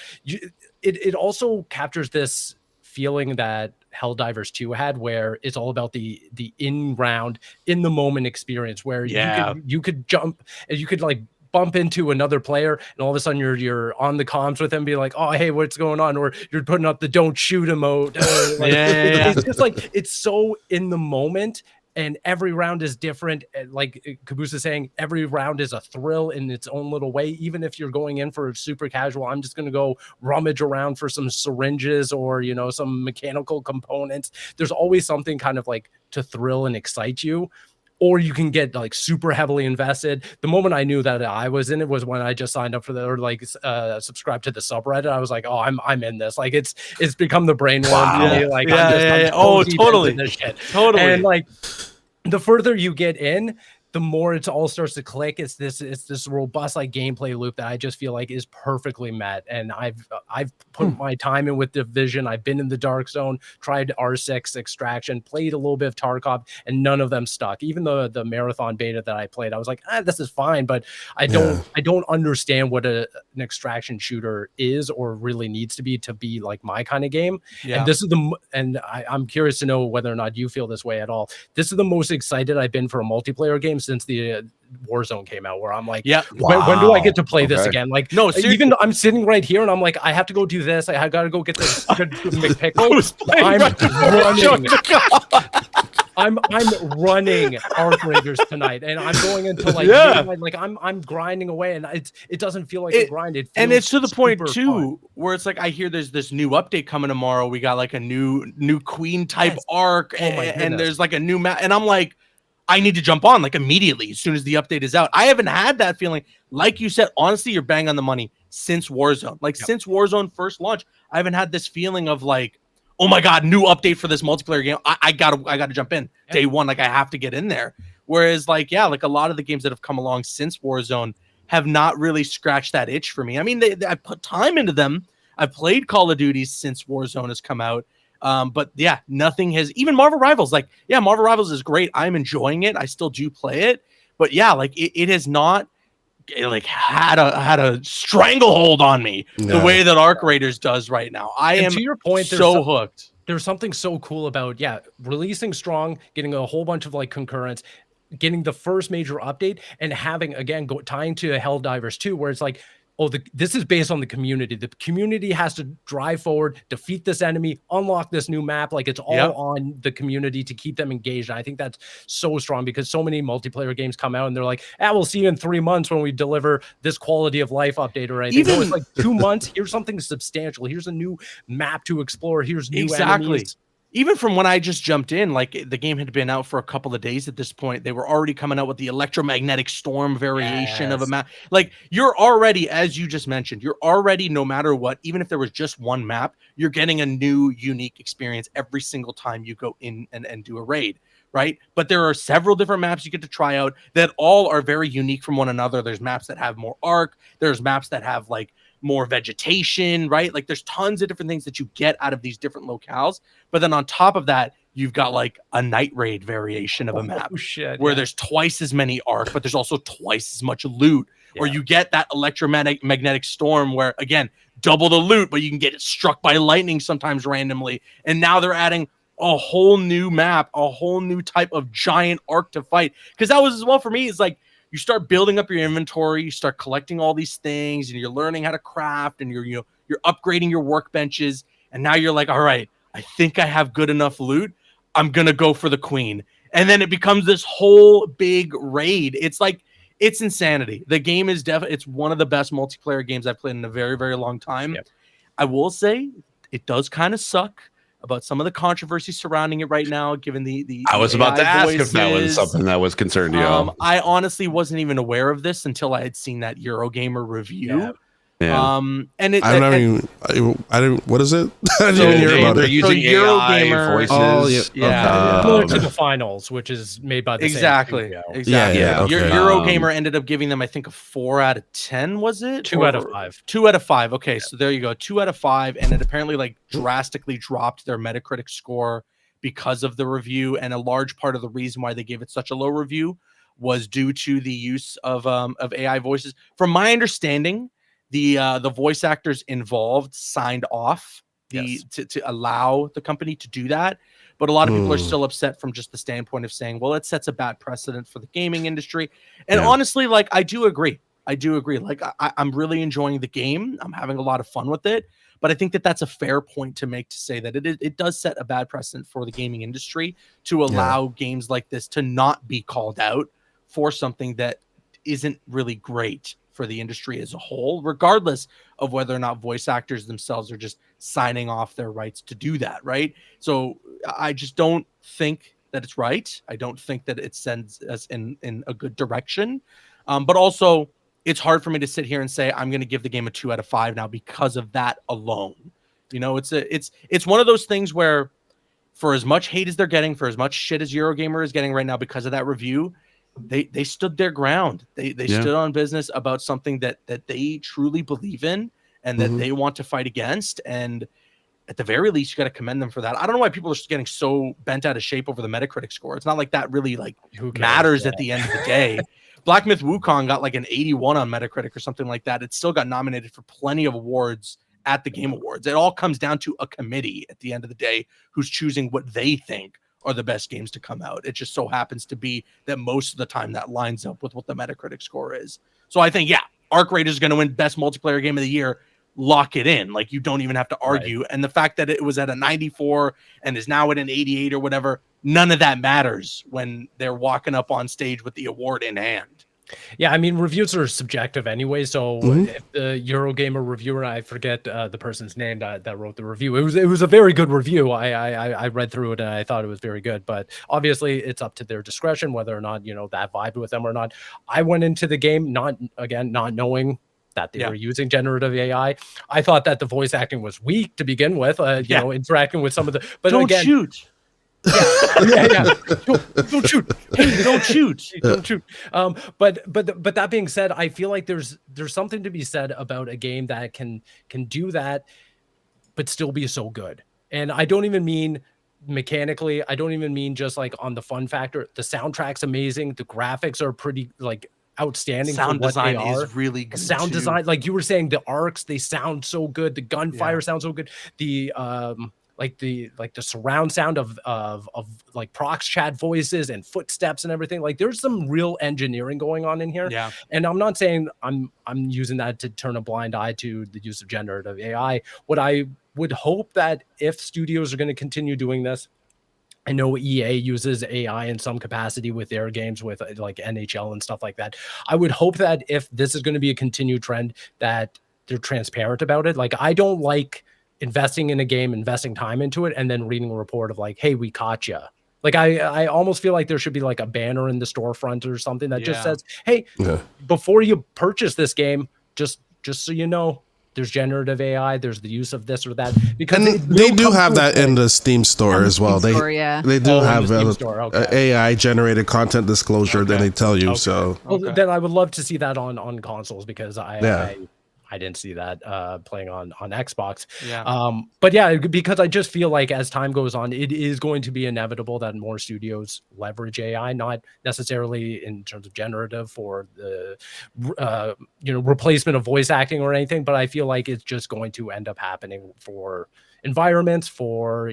it also captures this feeling that Helldivers 2 had, where it's all about the in the moment experience, where you could jump and you could like bump into another player and all of a sudden you're on the comms with them, be like, oh hey, what's going on, or you're putting up the don't shoot emote. It's just like, it's so in the moment. And every round is different. Like Caboose is saying, every round is a thrill in its own little way. Even if you're going in for a super casual, I'm just going to go rummage around for some syringes or, some mechanical components. There's always something kind of like to thrill and excite you. Or you can get like super heavily invested. The moment I knew that I was in it was when I just signed up for subscribed to the subreddit. I was like, oh, I'm in this. Like it's become the brainworm. Wow. Like, oh, totally. this shit. Totally. And like the further you get in, the more it all starts to click, it's this robust like gameplay loop that I just feel like is perfectly met. And I've put my time in with Division. I've been in the Dark Zone, tried R6 Extraction, played a little bit of Tarkov, and none of them stuck. Even the marathon beta that I played, I was like, this is fine, but I don't understand what an extraction shooter is or really needs to be like my kind of game. And this is I'm curious to know whether or not you feel this way at all. This is the most excited I've been for a multiplayer game since the Warzone came out, where I'm like, when do I get to play this again? Like, no, seriously. Even I'm sitting right here and I'm like, I have to go do this. I got to go get this McPickle. I'm running Arc Raiders tonight, and I'm going into like I'm grinding away, and it doesn't feel like a grind. And it's to the point too where it's like I hear there's this new update coming tomorrow. We got like a new Queen type arc, and there's like a new map, and I'm like, I need to jump on like immediately as soon as the update is out. I haven't had that feeling. Like you said, honestly, you're bang on the money since Warzone. Like since Warzone first launched, I haven't had this feeling of like, oh my God, new update for this multiplayer game. I gotta jump in day one. Like I have to get in there. Whereas like, like a lot of the games that have come along since Warzone have not really scratched that itch for me. I mean, I put time into them. I've played Call of Duty since Warzone has come out. But nothing has, even Marvel Rivals, like, Marvel Rivals is great. I'm enjoying it. I still do play it, but like it has not like had a stranglehold on me the way that Arc Raiders does right now. I am, to your point, so hooked. There's something so cool about releasing strong, getting a whole bunch of like concurrents, getting the first major update, and having again tying to Helldivers 2, where it's like, this is based on the community. The community has to drive forward, defeat this enemy, unlock this new map. Like it's all on the community to keep them engaged. And I think that's so strong because so many multiplayer games come out and they're like, we'll see you in 3 months when we deliver this quality of life update or anything. It's like 2 months. Here's something substantial. Here's a new map to explore. Here's new enemies. Even from when I just jumped in, like the game had been out for a couple of days at this point. They were already coming out with the electromagnetic storm variation of a map. Like you're already, as you just mentioned, you're already, no matter what, even if there was just one map, you're getting a new unique experience every single time you go in and do a raid, right? But there are several different maps you get to try out that all are very unique from one another. There's maps that have more arc. There's maps that have like more vegetation, right? Like there's tons of different things that you get out of these different locales. But then on top of that, you've got like a night raid variation of a map where there's twice as many arc, but there's also twice as much loot. Or you get that electromagnetic storm where, again, double the loot, but you can get it struck by lightning sometimes randomly. And now they're adding a whole new map, a whole new type of giant arc to fight. Because that was as well for me. It's like, you start building up your inventory, you start collecting all these things, and you're learning how to craft, and you're upgrading your workbenches, and now you're like, all right, I think I have good enough loot. I'm gonna go for the Queen, and then it becomes this whole big raid. It's like it's insanity. The game is definitely it's one of the best multiplayer games I've played in a very, very long time. Yep. I will say it does kind of suck about some of the controversy surrounding it right now, given the I was about to ask if that was something that was concerned you. I honestly wasn't even aware of this until I had seen that Eurogamer review. And it I didn't what is it? I didn't hear about they're it. using AI voices. Similar to the finals, which is made by the same studio. Exactly. Okay. Eurogamer ended up giving them, I think, a 4 out of 10, was it? 2 out of 5. 2 out of 5. Okay, so there you go. 2 out of 5, and it apparently like drastically dropped their Metacritic score because of the review. And a large part of the reason why they gave it such a low review was due to the use of AI voices. From my understanding, the voice actors involved signed off to allow the company to do that. But a lot of people are still upset from just the standpoint of saying, well, it sets a bad precedent for the gaming industry. And honestly, like, I do agree. Like, I'm really enjoying the game. I'm having a lot of fun with it. But I think that that's a fair point to make, to say that it does set a bad precedent for the gaming industry to allow games like this to not be called out for something that isn't really great for the industry as a whole, regardless of whether or not voice actors themselves are just signing off their rights to do that, right? So I just don't think that it's right. I don't think that it sends us in a good direction. But also, it's hard for me to sit here and say I'm going to give the game a 2 out of 5 now because of that alone. You know, it's one of those things where, for as much hate as they're getting, for as much shit as Eurogamer is getting right now because of that review, they stood their ground. They stood on business about something that they truly believe in and that they want to fight against. And at the very least, you got to commend them for that. I don't know why people are getting so bent out of shape over the Metacritic score. It's not like that really like matters at the end of the day. Black Myth Wukong got like an 81 on Metacritic or something like that. It still got nominated for plenty of awards at the Game Awards. It all comes down to a committee at the end of the day who's choosing what they think are the best games to come out. It just so happens to be that most of the time that lines up with what the Metacritic score is. So I think, Arc Raiders is going to win best multiplayer game of the year. Lock it in. Like, you don't even have to argue. Right. And the fact that it was at a 94 and is now at an 88 or whatever, none of that matters when they're walking up on stage with the award in hand. Yeah, I mean, reviews are subjective anyway. So if the Eurogamer reviewer, I forget the person's name that wrote the review, it was a very good review. I read through it and I thought it was very good. But obviously, it's up to their discretion whether or not that vibed with them or not. I went into the game not knowing that they were using generative AI. I thought that the voice acting was weak to begin with. Interacting with some of the don't shoot. Don't shoot. Hey, don't shoot. Don't shoot. But that being said, I feel like there's something to be said about a game that can do that, but still be so good. And I don't even mean mechanically. I don't even mean just like on the fun factor. The soundtrack's amazing. The graphics are pretty like outstanding. Sound for what design they are. Is really good. Sound design, like you were saying, the arcs, they sound so good. The gunfire sounds so good. The the surround sound of like prox chat voices and footsteps and everything. Like, there's some real engineering going on in here. Yeah. And I'm not saying I'm using that to turn a blind eye to the use of generative AI. What I would hope that if studios are going to continue doing this, I know EA uses AI in some capacity with their games, with like NHL and stuff like that. I would hope that if this is going to be a continued trend, that they're transparent about it. Like, I don't like investing in a game, investing time into it, and then reading a report of like, hey, we caught you. Like, I almost feel like there should be like a banner in the storefront or something that just says, hey, before you purchase this game, just so you know, there's generative AI, there's the use of this or that. Because they do have that in the Steam store as well. They do have AI generated content disclosure that they tell you. So then I would love to see that on consoles, because I didn't see that playing on Xbox. But because I just feel like as time goes on, it is going to be inevitable that more studios leverage AI, not necessarily in terms of generative for the replacement of voice acting or anything, but I feel like it's just going to end up happening for environments, for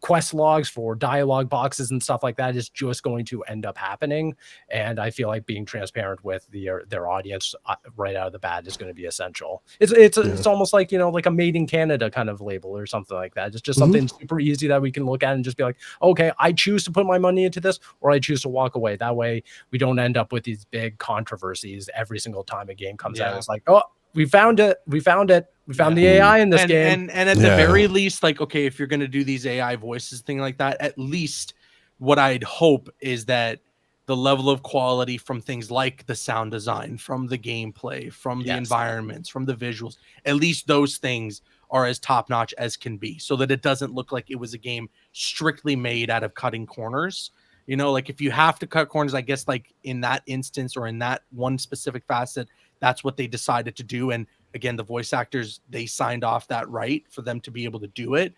quest logs, for dialogue boxes and stuff like that. Is just going to end up happening. And I feel like being transparent with their audience right out of the bat is going to be essential. It's almost like like a made in Canada kind of label or something like that. It's just something super easy that we can look at and just be like, okay, I choose to put my money into this, or I choose to walk away. That way we don't end up with these big controversies every single time a game comes out. It's like, oh, we found it. We found the AI in this game. And at the very least, like, okay, if you're going to do these AI voices, thing like that, at least what I'd hope is that the level of quality from things like the sound design, from the gameplay, from the environments, from the visuals, at least those things are as top notch as can be, so that it doesn't look like it was a game strictly made out of cutting corners. Like, if you have to cut corners, I guess like in that instance or in that one specific facet, that's what they decided to do. And again, the voice actors, they signed off that right for them to be able to do it.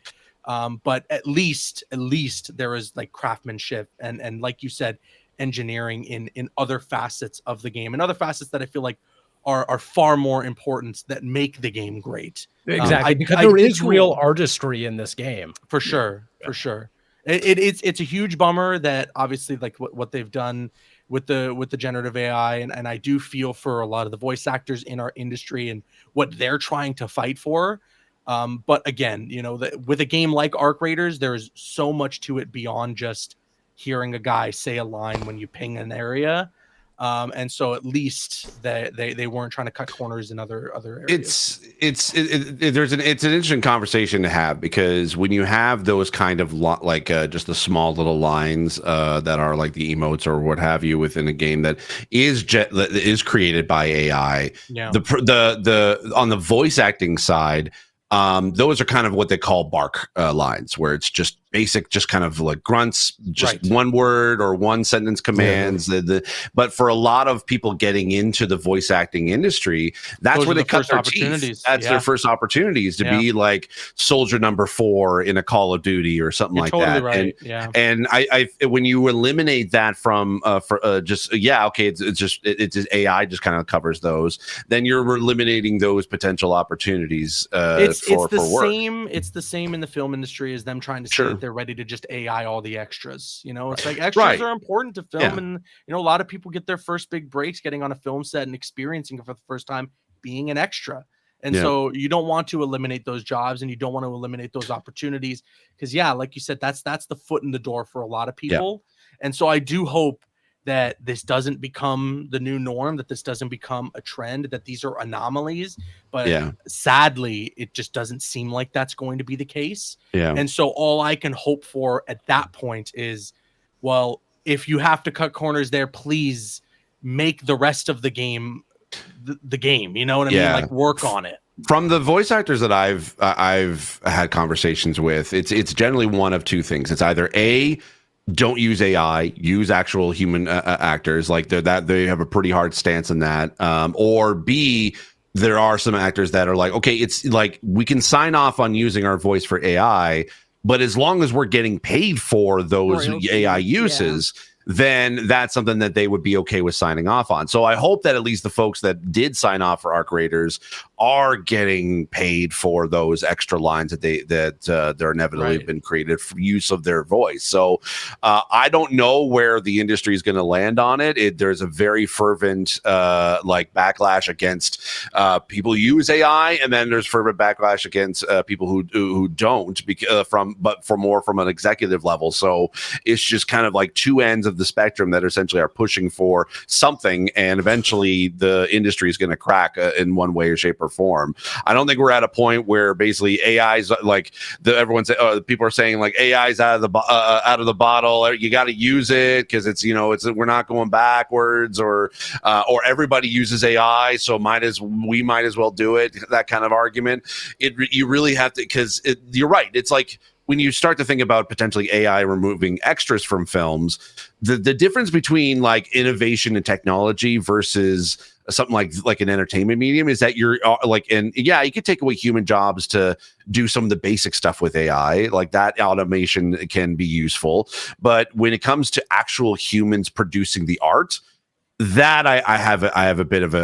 But at least there is like craftsmanship and like you said, engineering in other facets of the game, and other facets that I feel like are far more important, that make the game great. Exactly, because there is real artistry in this game. For sure. It's a huge bummer that obviously like what they've done with the generative AI, and I do feel for a lot of the voice actors in our industry and what they're trying to fight for. But again, with a game like Arc Raiders, there's so much to it beyond just hearing a guy say a line when you ping an area. And so at least they weren't trying to cut corners in other areas. It's an interesting conversation to have, because when you have those kind of just the small little lines that are like the emotes or what have you within a game that is created by AI, the on the voice acting side, those are kind of what they call bark lines, where it's just basic, just kind of like grunts, just Right. one word or one sentence commands. But for a lot of people getting into the voice acting industry, that's Those where are they the cut first their opportunities. teeth. That's their first opportunities to be like soldier number 4 in a Call of Duty or something You're like totally that. right. And I when you eliminate that from it's just AI just kind of covers those, then you're eliminating those potential opportunities It's the for work. same. It's the same in the film industry as them trying to say that they're ready to just AI all the extras. You know, it's like extras are important to film, and you know, a lot of people get their first big breaks getting on a film set and experiencing it for the first time being an extra. And so you don't want to eliminate those jobs, and you don't want to eliminate those opportunities because, like you said, that's the foot in the door for a lot of people. And so I do hope that this doesn't become the new norm, that this doesn't become a trend, that these are anomalies. But sadly, it just doesn't seem like that's going to be the case. And so all I can hope for at that point is, well, if you have to cut corners there, please make the rest of the game the game. You know what I mean? Like, work on it. From the voice actors that I've had conversations with, it's generally one of two things. It's either A, don't use AI, use actual human actors, like they have a pretty hard stance in that, or B, there are some actors that are like, okay, it's like we can sign off on using our voice for AI, but as long as we're getting paid for those AI uses, then that's something that they would be okay with signing off on. So I hope that at least the folks that did sign off for ARC Raiders are getting paid for those extra lines that they're inevitably been created for use of their voice. So I don't know where the industry is going to land on it. There's a very fervent backlash against people who use AI, and then there's fervent backlash against people who don't, but for more from an executive level. So it's just kind of like two ends of the spectrum that essentially are pushing for something, and eventually the industry is going to crack in one way or shape or form. I don't think we're at a point where basically AI's like people are saying like AI's out of the bottle. You got to use it because we're not going backwards, or everybody uses AI, so we might as well do it. That kind of argument. You really have to, because you're right. It's like, when you start to think about potentially AI removing extras from films, the difference between like innovation and technology versus something like an entertainment medium is that you're you could take away human jobs to do some of the basic stuff with AI, like that automation can be useful. But when it comes to actual humans producing the art, that I have a bit of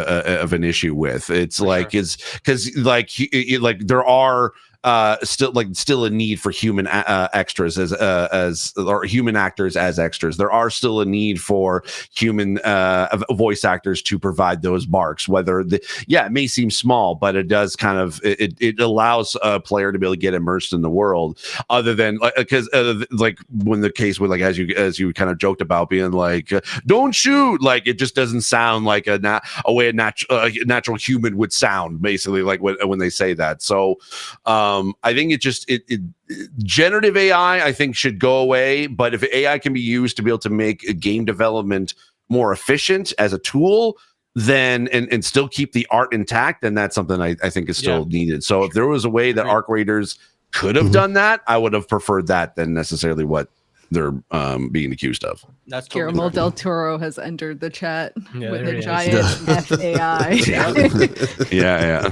an issue with. It's for like, is because there are still a need for human extras or human actors as extras. There are still a need for human voice actors to provide those barks. It may seem small, but it does kind of it allows a player to be able to get immersed in the world. Other than because like when the case with like as you kind of joked about being like don't shoot, like it just doesn't sound like a way a natural human would sound, basically, like when they say that. So I think generative AI, I think, should go away. But if AI can be used to be able to make game development more efficient as a tool, then and still keep the art intact, then that's something I think is still needed. So if there was a way that ARC Raiders could have done that, I would have preferred that than necessarily what they're being accused of. That's Guillermo del Toro has entered the chat with a he is. giant FAI. Yeah.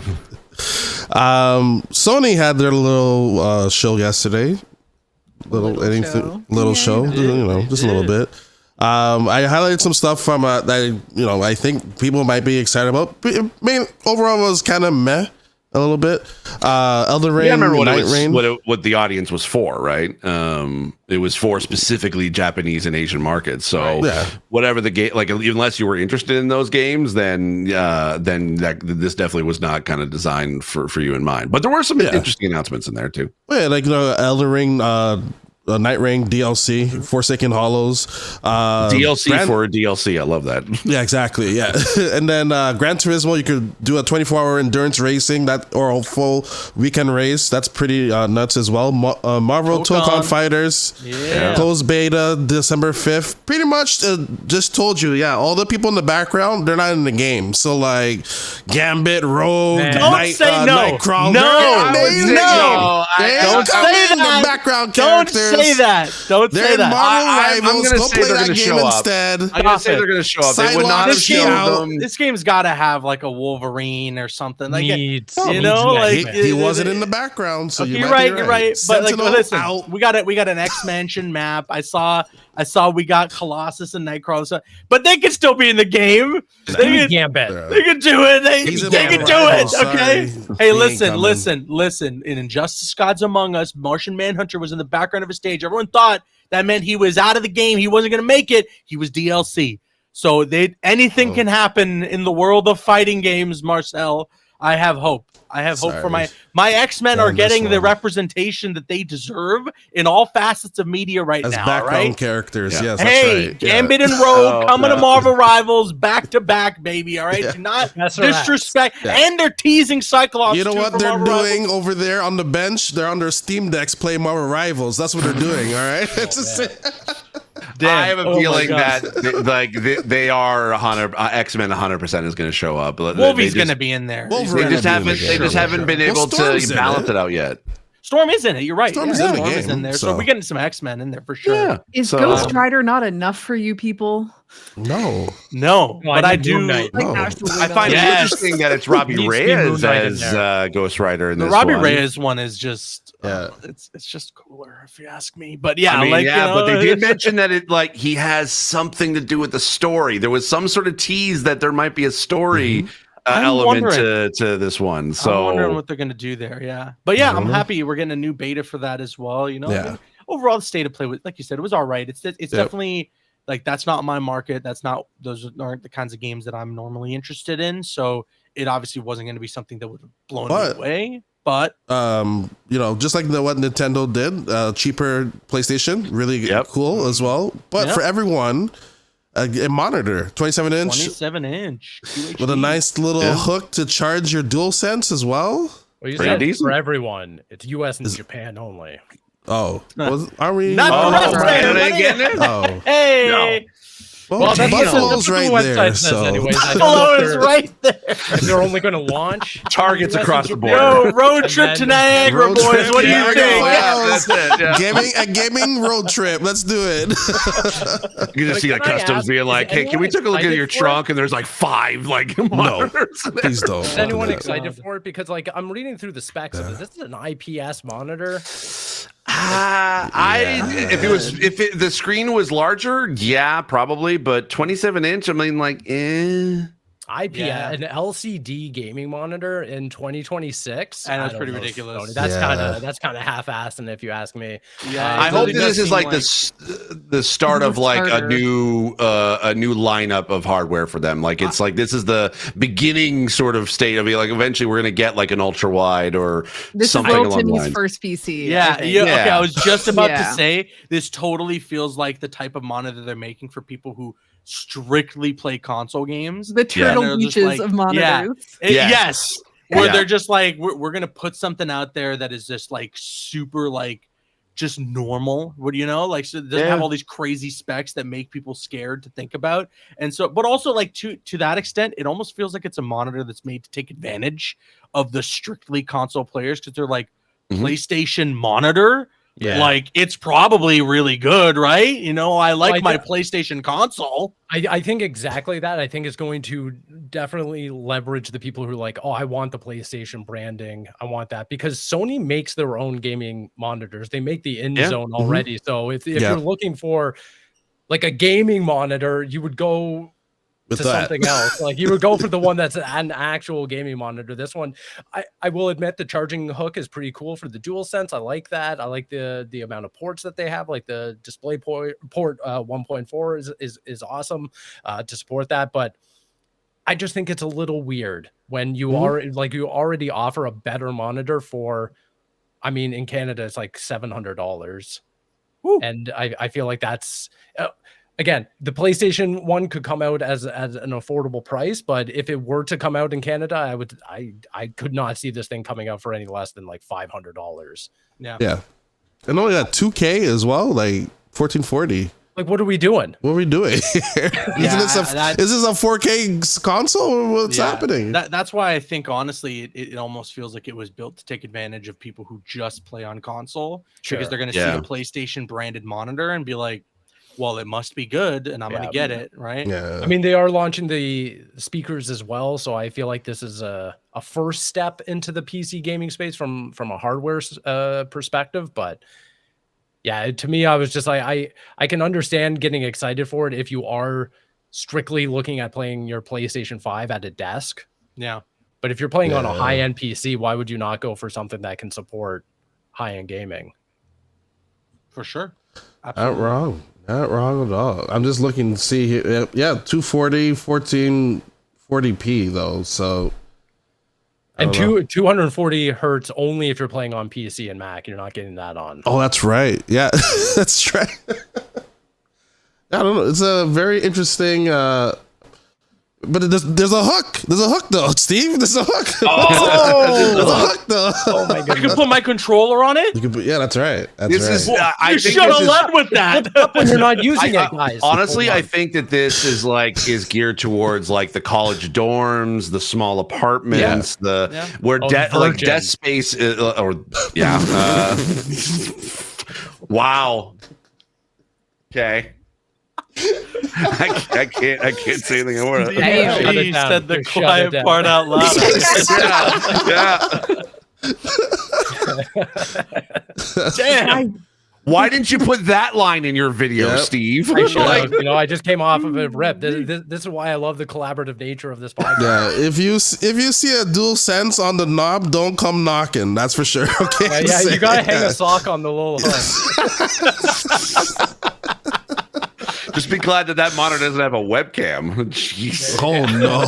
Sony had their little show yesterday. Little show, just a little bit. I highlighted some stuff from that I think people might be excited about. I mean, overall, it was kind of meh a little bit. Elden Ring, what the audience was for, right? It was for specifically Japanese and Asian markets. So whatever the game, like unless you were interested in those games, then this definitely was not kind of designed for you in mind. But there were some interesting announcements in there too. Yeah, like Elden Ring. Night Ring DLC, Forsaken Hollows, DLC for DLC. I love that. Yeah, exactly. Yeah, and then Gran Turismo, you could do a 24-hour endurance racing or a full weekend race. That's pretty nuts as well. Marvel Tokon Fighters, closed beta December 5th. Pretty much just told you, all the people in the background, they're not in the game. So like Gambit, Rogue, Nightcrawler, No, don't say that. The background characters. say that. Don't They're say in that. Marvel I'm Rivals. gonna Go say play they're that gonna game show up. instead. I'm gonna say they're going to show up. They would not have Sidewalk shown them. This game's got to have like a Wolverine or something. Like Needs, you needs know, an like He, X-Men. he wasn't in the background, so okay, you you're might right. be You're right. But like, Sentinel listen, out. we got an X-Mansion map. I saw we got Colossus and Nightcrawler, so, but they could still be in the game. They could, Gambit. they could do it. They He's in could Marvel do it. Rivals, Okay. sorry. Hey, He ain't listen. coming. In Injustice: Gods Among Us, Martian Manhunter was in the background of a stage. Everyone thought that meant he was out of the game. He wasn't going to make it. He was DLC. So anything can happen in the world of fighting games, Marcel. I have hope. I have hope for my X-Men are getting the representation that they deserve in all facets of media right As now, background right? characters, Yeah. yes, Hey, that's right. Gambit and Rogue coming to Marvel Rivals back to back, baby. All right, do not disrespect. Yeah. And they're teasing Cyclops. You know too what for they're Marvel doing Rivals. over there on the bench? They're on their Steam decks playing Marvel Rivals. That's what they're doing. All right. It's just, I have a Oh my feeling God. that they are 100. X-Men 100% is going to show up. Wolvie's going to be in there. Wolverine They just will be in haven't. the They game. just haven't been Well, able to Storm's in balance it. it out yet. Storm is in it. You're right. Storm's Yeah, in the Storm is game, in there. So so- we're getting some X-Men in there for sure. Yeah. Is So- Ghost Rider not enough for you people? No. No, No, but I I need do. Moon Knight. No. I find Yes. it interesting that it's Robbie Needs to be Moon Reyes Knight in as there. Ghost Rider in The this Robbie one. Reyes one is just, Yeah. it's just cooler if you ask me. But yeah, I mean, like yeah, you know, but they did mention that it like he has something to do with the story. There was some sort of tease that there might be a story I'm element wondering. to this one. I'm So wondering what they're gonna do there. Yeah, but yeah, I'm Mhm. happy we're getting a new beta for that as well. You know, Yeah. I mean, overall the state of play was, like you said, it was all right. It's definitely like that's not my market. Those aren't the kinds of games that I'm normally interested in. So it obviously wasn't going to be something that would have blown me away. But just like what Nintendo did, cheaper PlayStation, really cool as well. But for everyone, a monitor, 27-inch, 27-inch with a nice little hook to charge your DualSense as well. Well, you Pretty said decent. for everyone. It's US and Japan only. Oh, are we? Not Oh, the rest of right. it, Are they buddy. getting it? Oh, Hey, well, that's Buffalo's what the right website there. says So anyways. I don't know Buffalo if is they're- right there. if they're only going to launch Targets US and across the Japan. board. Yo, road trip to Niagara, Road boys. trip What do to you Niagara think? Falls. That's it. Yeah. a gaming road trip. Let's do it. You just But see like can I customs ask, being is like, "Hey, can we anyone take a look at excited your for it? trunk?" And there's like 5 like monitors. Please don't. Is do anyone that. excited for it? Because like I'm reading through the specs of it. This is an IPS monitor. If the screen was larger, yeah, probably, but 27-inch, I mean, like, IPS, Yeah. an LCD gaming monitor in 2026. And that's I don't pretty know, ridiculous. Sony. That's Yeah. kind of half-assed, if you ask me. Yeah, I it hope really that does this is seem like the start of like a new lineup of hardware for them. Like it's like this is the beginning sort of state of it. Like eventually we're gonna get like an ultra wide or This is something Lil along the Timmy's lines. first PC. I Yeah, think. yeah. Okay, Yeah. I was just about to Yeah. say this totally feels like the type of monitor they're making for people who strictly play console games. The Turtle And they're just Beaches like- of monitors. Yeah. Yeah. Yes. Where Yeah. they're just like, we're gonna put something out there that is just like super like just normal. What do you know? Like, so it doesn't have all these crazy specs that make people scared to think about. And so, but also like to that extent, it almost feels like it's a monitor that's made to take advantage of the strictly console players because they're like Mhm. PlayStation monitor. Yeah. Like it's probably really good, right? You know, I like I my do- PlayStation console. I think exactly that. I think it's going to definitely leverage the people who are like, oh, I want the PlayStation branding. I want that because Sony makes their own gaming monitors. They make the InZone already. So if you're looking for like a gaming monitor, you would go With to that. something else. Like you would go for the one that's an actual gaming monitor. This one, I will admit the charging hook is pretty cool for the DualSense. I like that. I like the amount of ports that they have. Like the display port 1.4 is awesome to support that. But I just think it's a little weird when you are like you already offer a better monitor for. I mean, in Canada, it's like $700, and I feel like that's. Again, the PlayStation 1 could come out as an affordable price, but if it were to come out in Canada, I could not see this thing coming out for any less than like $500. Yeah. Yeah. And only got 2K as well, like 1440. Like, what are we doing? What are we doing? Is this a 4K console or what's happening? That's why I think honestly it almost feels like it was built to take advantage of people who just play on console because they're going to see a PlayStation branded monitor and be like, well, it must be good and I'm going to get it, right? Yeah. I mean, they are launching the speakers as well, so I feel like this is a first step into the PC gaming space from a hardware perspective, but yeah, to me, I was just like, I can understand getting excited for it if you are strictly looking at playing your PlayStation 5 at a desk. Yeah. But if you're playing on a high-end PC, why would you not go for something that can support high-end gaming? For sure. Absolutely. Not wrong at all. I'm just looking to see here. Yeah, 240, 1440p though. So. And 240 hertz only if you're playing on PC and Mac. You're not getting that on. Oh, that's right. Yeah, that's right. I don't know. It's a very interesting. But there's a hook. There's a hook though, Steve. There's a hook. Oh, there's a hook though. Oh my god! I can put my controller on it. You can put, yeah, that's right. That's This right. is. I You think should have this is- led with that. When you're not using it, guys. Honestly, I think that this is geared towards like the college dorms, the small apartments, where desk space is, wow. Okay. I can't say anything more. He said the quiet part out loud. Damn. Why didn't you put that line in your video, Steve? I should have. I just came off of a rip. This is why I love the collaborative nature of this podcast. Yeah, if you see a dual sense on the knob, don't come knocking. That's for sure. Okay. Yeah, you gotta hang a sock on the little hook. Just be glad that monitor doesn't have a webcam. Jeez. Oh no.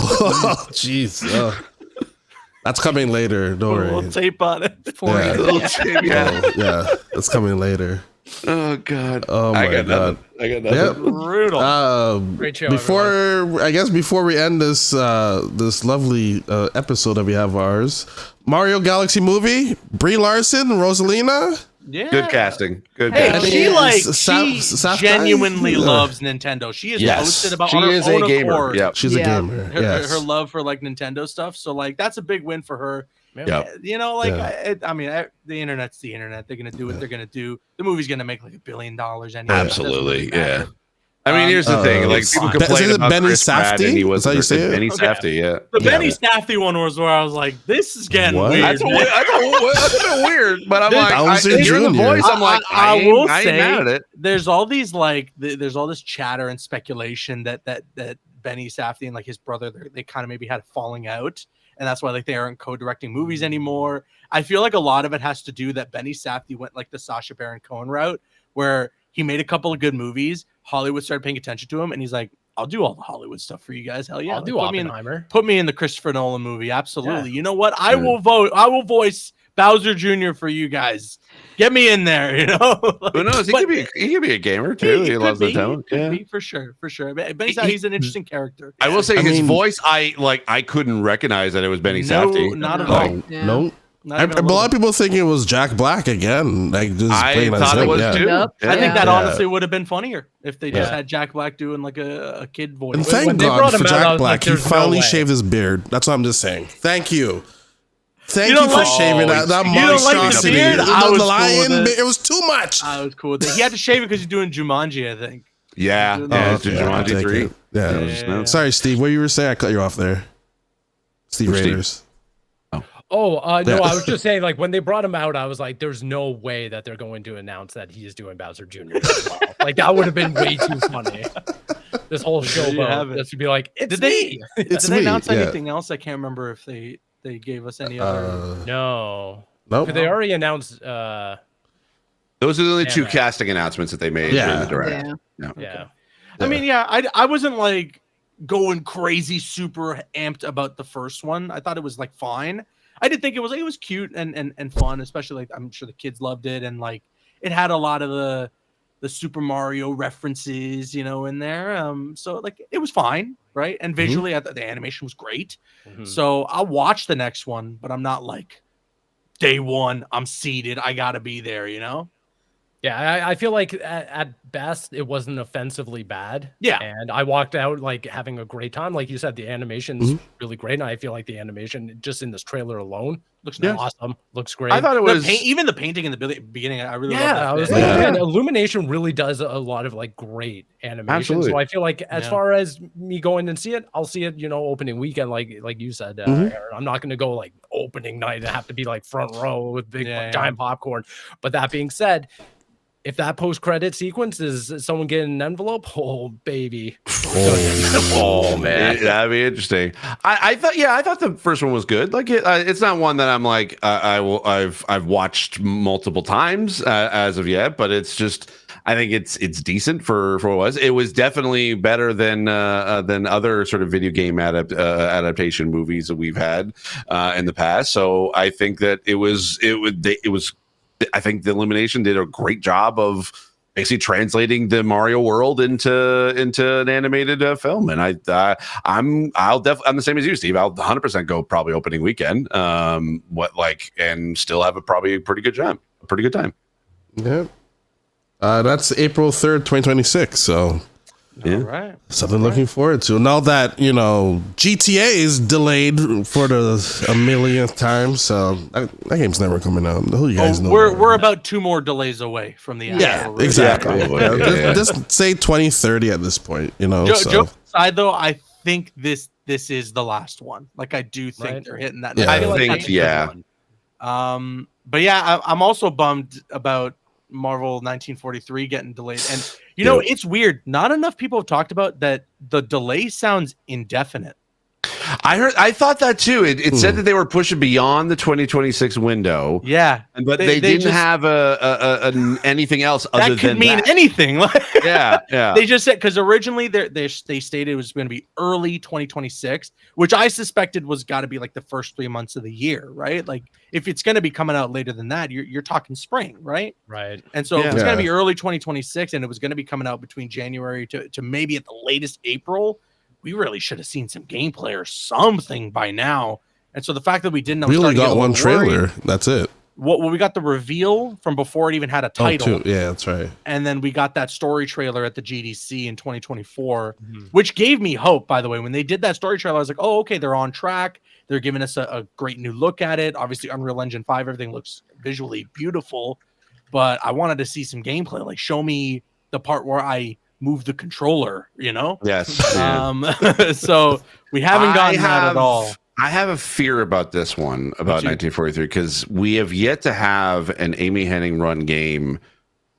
Jeez. That's coming later. Don't worry. We'll tape on it. Yeah, it's coming later. Oh god. Oh my god. I got nothing. Yep. Brutal. Great show. Before we end this this lovely episode that we have ours, Mario Galaxy movie, Brie Larson, Rosalina. Yeah. Good casting. Good Hey, casting. she genuinely loves Nintendo. She has posted about She on her is own a gamer. accord Yep. She's a gamer. her love for Nintendo stuff. So that's a big win for her. Yep. I mean, the internet's the internet. They're gonna do what they're gonna do. The movie's gonna make $1 billion anyway. Absolutely. Yeah. I mean, here's the thing. People complain about Benny Chris Pratt, and he was Is that how you say it? Benny Safdie. Yeah. The Benny Safdie one was where I was like, "This is getting weird." That's a bit weird, but I'm like, Bowser hearing the Jr. voice, I'm like, I will ain't say, mad at it. there's all these there's all this chatter and speculation that Benny Safdie and his brother, they kind of maybe had a falling out, and that's why they aren't co-directing movies anymore. I feel like a lot of it has to do that Benny Safdie went the Sacha Baron Cohen route, where he made a couple of good movies. Hollywood started paying attention to him, and he's like, "I'll do all the Hollywood stuff for you guys. Hell yeah, I'll do Oppenheimer. Put me in the Christopher Nolan movie. Absolutely. Yeah. You know what? I will vote. I will voice Bowser Jr. for you guys. Get me in there. Who knows? He could be a gamer too. He loves the talent. Yeah, for sure. Benny Safdie, he's an interesting character. I will say his voice. I couldn't recognize that it was Benny Safdie. Not at all. No. A lot of people think it was Jack Black again. I thought it was too. Yep. I think that honestly would have been funnier if they just had Jack Black doing a kid voice. And thank God for Jack Black. He finally shaved his beard. That's what I'm just saying. Thank you. Thank you for shaving that monstrosity. The lion, it was too much. I was cool with it. He had to shave it because he's doing Jumanji, I think. Yeah. Jumanji 3. Yeah. Sorry, Steve. What you were saying? I cut you off there. Steve Raiders. No, I was just saying, when they brought him out, I was like, there's no way that they're going to announce that he's doing Bowser Jr. as well. That would have been way too funny. This whole showboat, just to be like, did they announce anything else? I can't remember if they gave us any other. No. Nope. They already announced. Those are the only two casting announcements that they made in the direct. Yeah. I mean, I wasn't going crazy, super amped about the first one. I thought it was fine. I did think it was cute and fun, especially I'm sure the kids loved it, and it had a lot of the Super Mario references, in there. So it was fine, right? And visually, I thought the animation was great. Mm-hmm. So I'll watch the next one, but I'm not day one. I'm seated. I gotta be there, Yeah, I feel like at best it wasn't offensively bad. Yeah. And I walked out like having a great time. Like you said, the animation's really great. And I feel like the animation just in this trailer alone looks awesome. Looks great. I thought it was even the painting in the beginning. I really love that. I was like, man, Illumination really does a lot of like great animation. Absolutely. So I feel like as far as me going and see it, I'll see it, opening weekend, like you said, Aaron. I'm not going to go like opening night and have to be like front row with big giant popcorn. But that being said, if that post-credit sequence is someone getting an envelope, oh baby, oh man, that'd be interesting. I thought the first one was good. Like it's not one that I'm like I've watched multiple times as of yet, but it's just I think it's decent for what it was. It was definitely better than other sort of video game adaptation movies that we've had in the past. So I think that it was. I think the Illumination did a great job of basically translating the Mario world into an animated film, and I'm the same as you, Steve. I'll 100% go probably opening weekend, and still have probably a pretty good time. Yeah, that's April 3rd, 2026. So. Yeah, all right. Something looking forward to. Now that GTA is delayed for a millionth time, so that game's never coming out. Who you guys know? We're about 2 more delays away from the actual release. Exactly. Just say 2030 at this point. Joke aside, though, I think this is the last one. Like I do think they're hitting that. Yeah, I think but yeah, I'm also bummed about Marvel 1943 getting delayed, and it's weird. Not enough people have talked about that. The delay sounds indefinite. I thought that too. It said that they were pushing beyond the 2026 window. Yeah, but they didn't have anything else other than that could mean anything. Yeah. They just said because originally they stated it was going to be early 2026, which I suspected was got to be like the first 3 months of the year, right? Like if it's going to be coming out later than that, you're talking spring, right? Right. And so if it's going to be early 2026, and it was going to be coming out between January to maybe at the latest April. We really should have seen some gameplay or something by now. And so the fact that we didn't, we only got one trailer. That's it. Well, we got the reveal from before it even had a title. Yeah, that's right. And then we got that story trailer at the GDC in 2024, which gave me hope, by the way. When they did that story trailer, I was like, oh, okay, they're on track. They're giving us a great new look at it. Obviously, Unreal Engine 5, everything looks visually beautiful. But I wanted to see some gameplay. Like, show me the part where I move the controller, Yes. So we haven't gotten that at all. I have a fear about this one, about 1943, because we have yet to have an Amy Hennig run game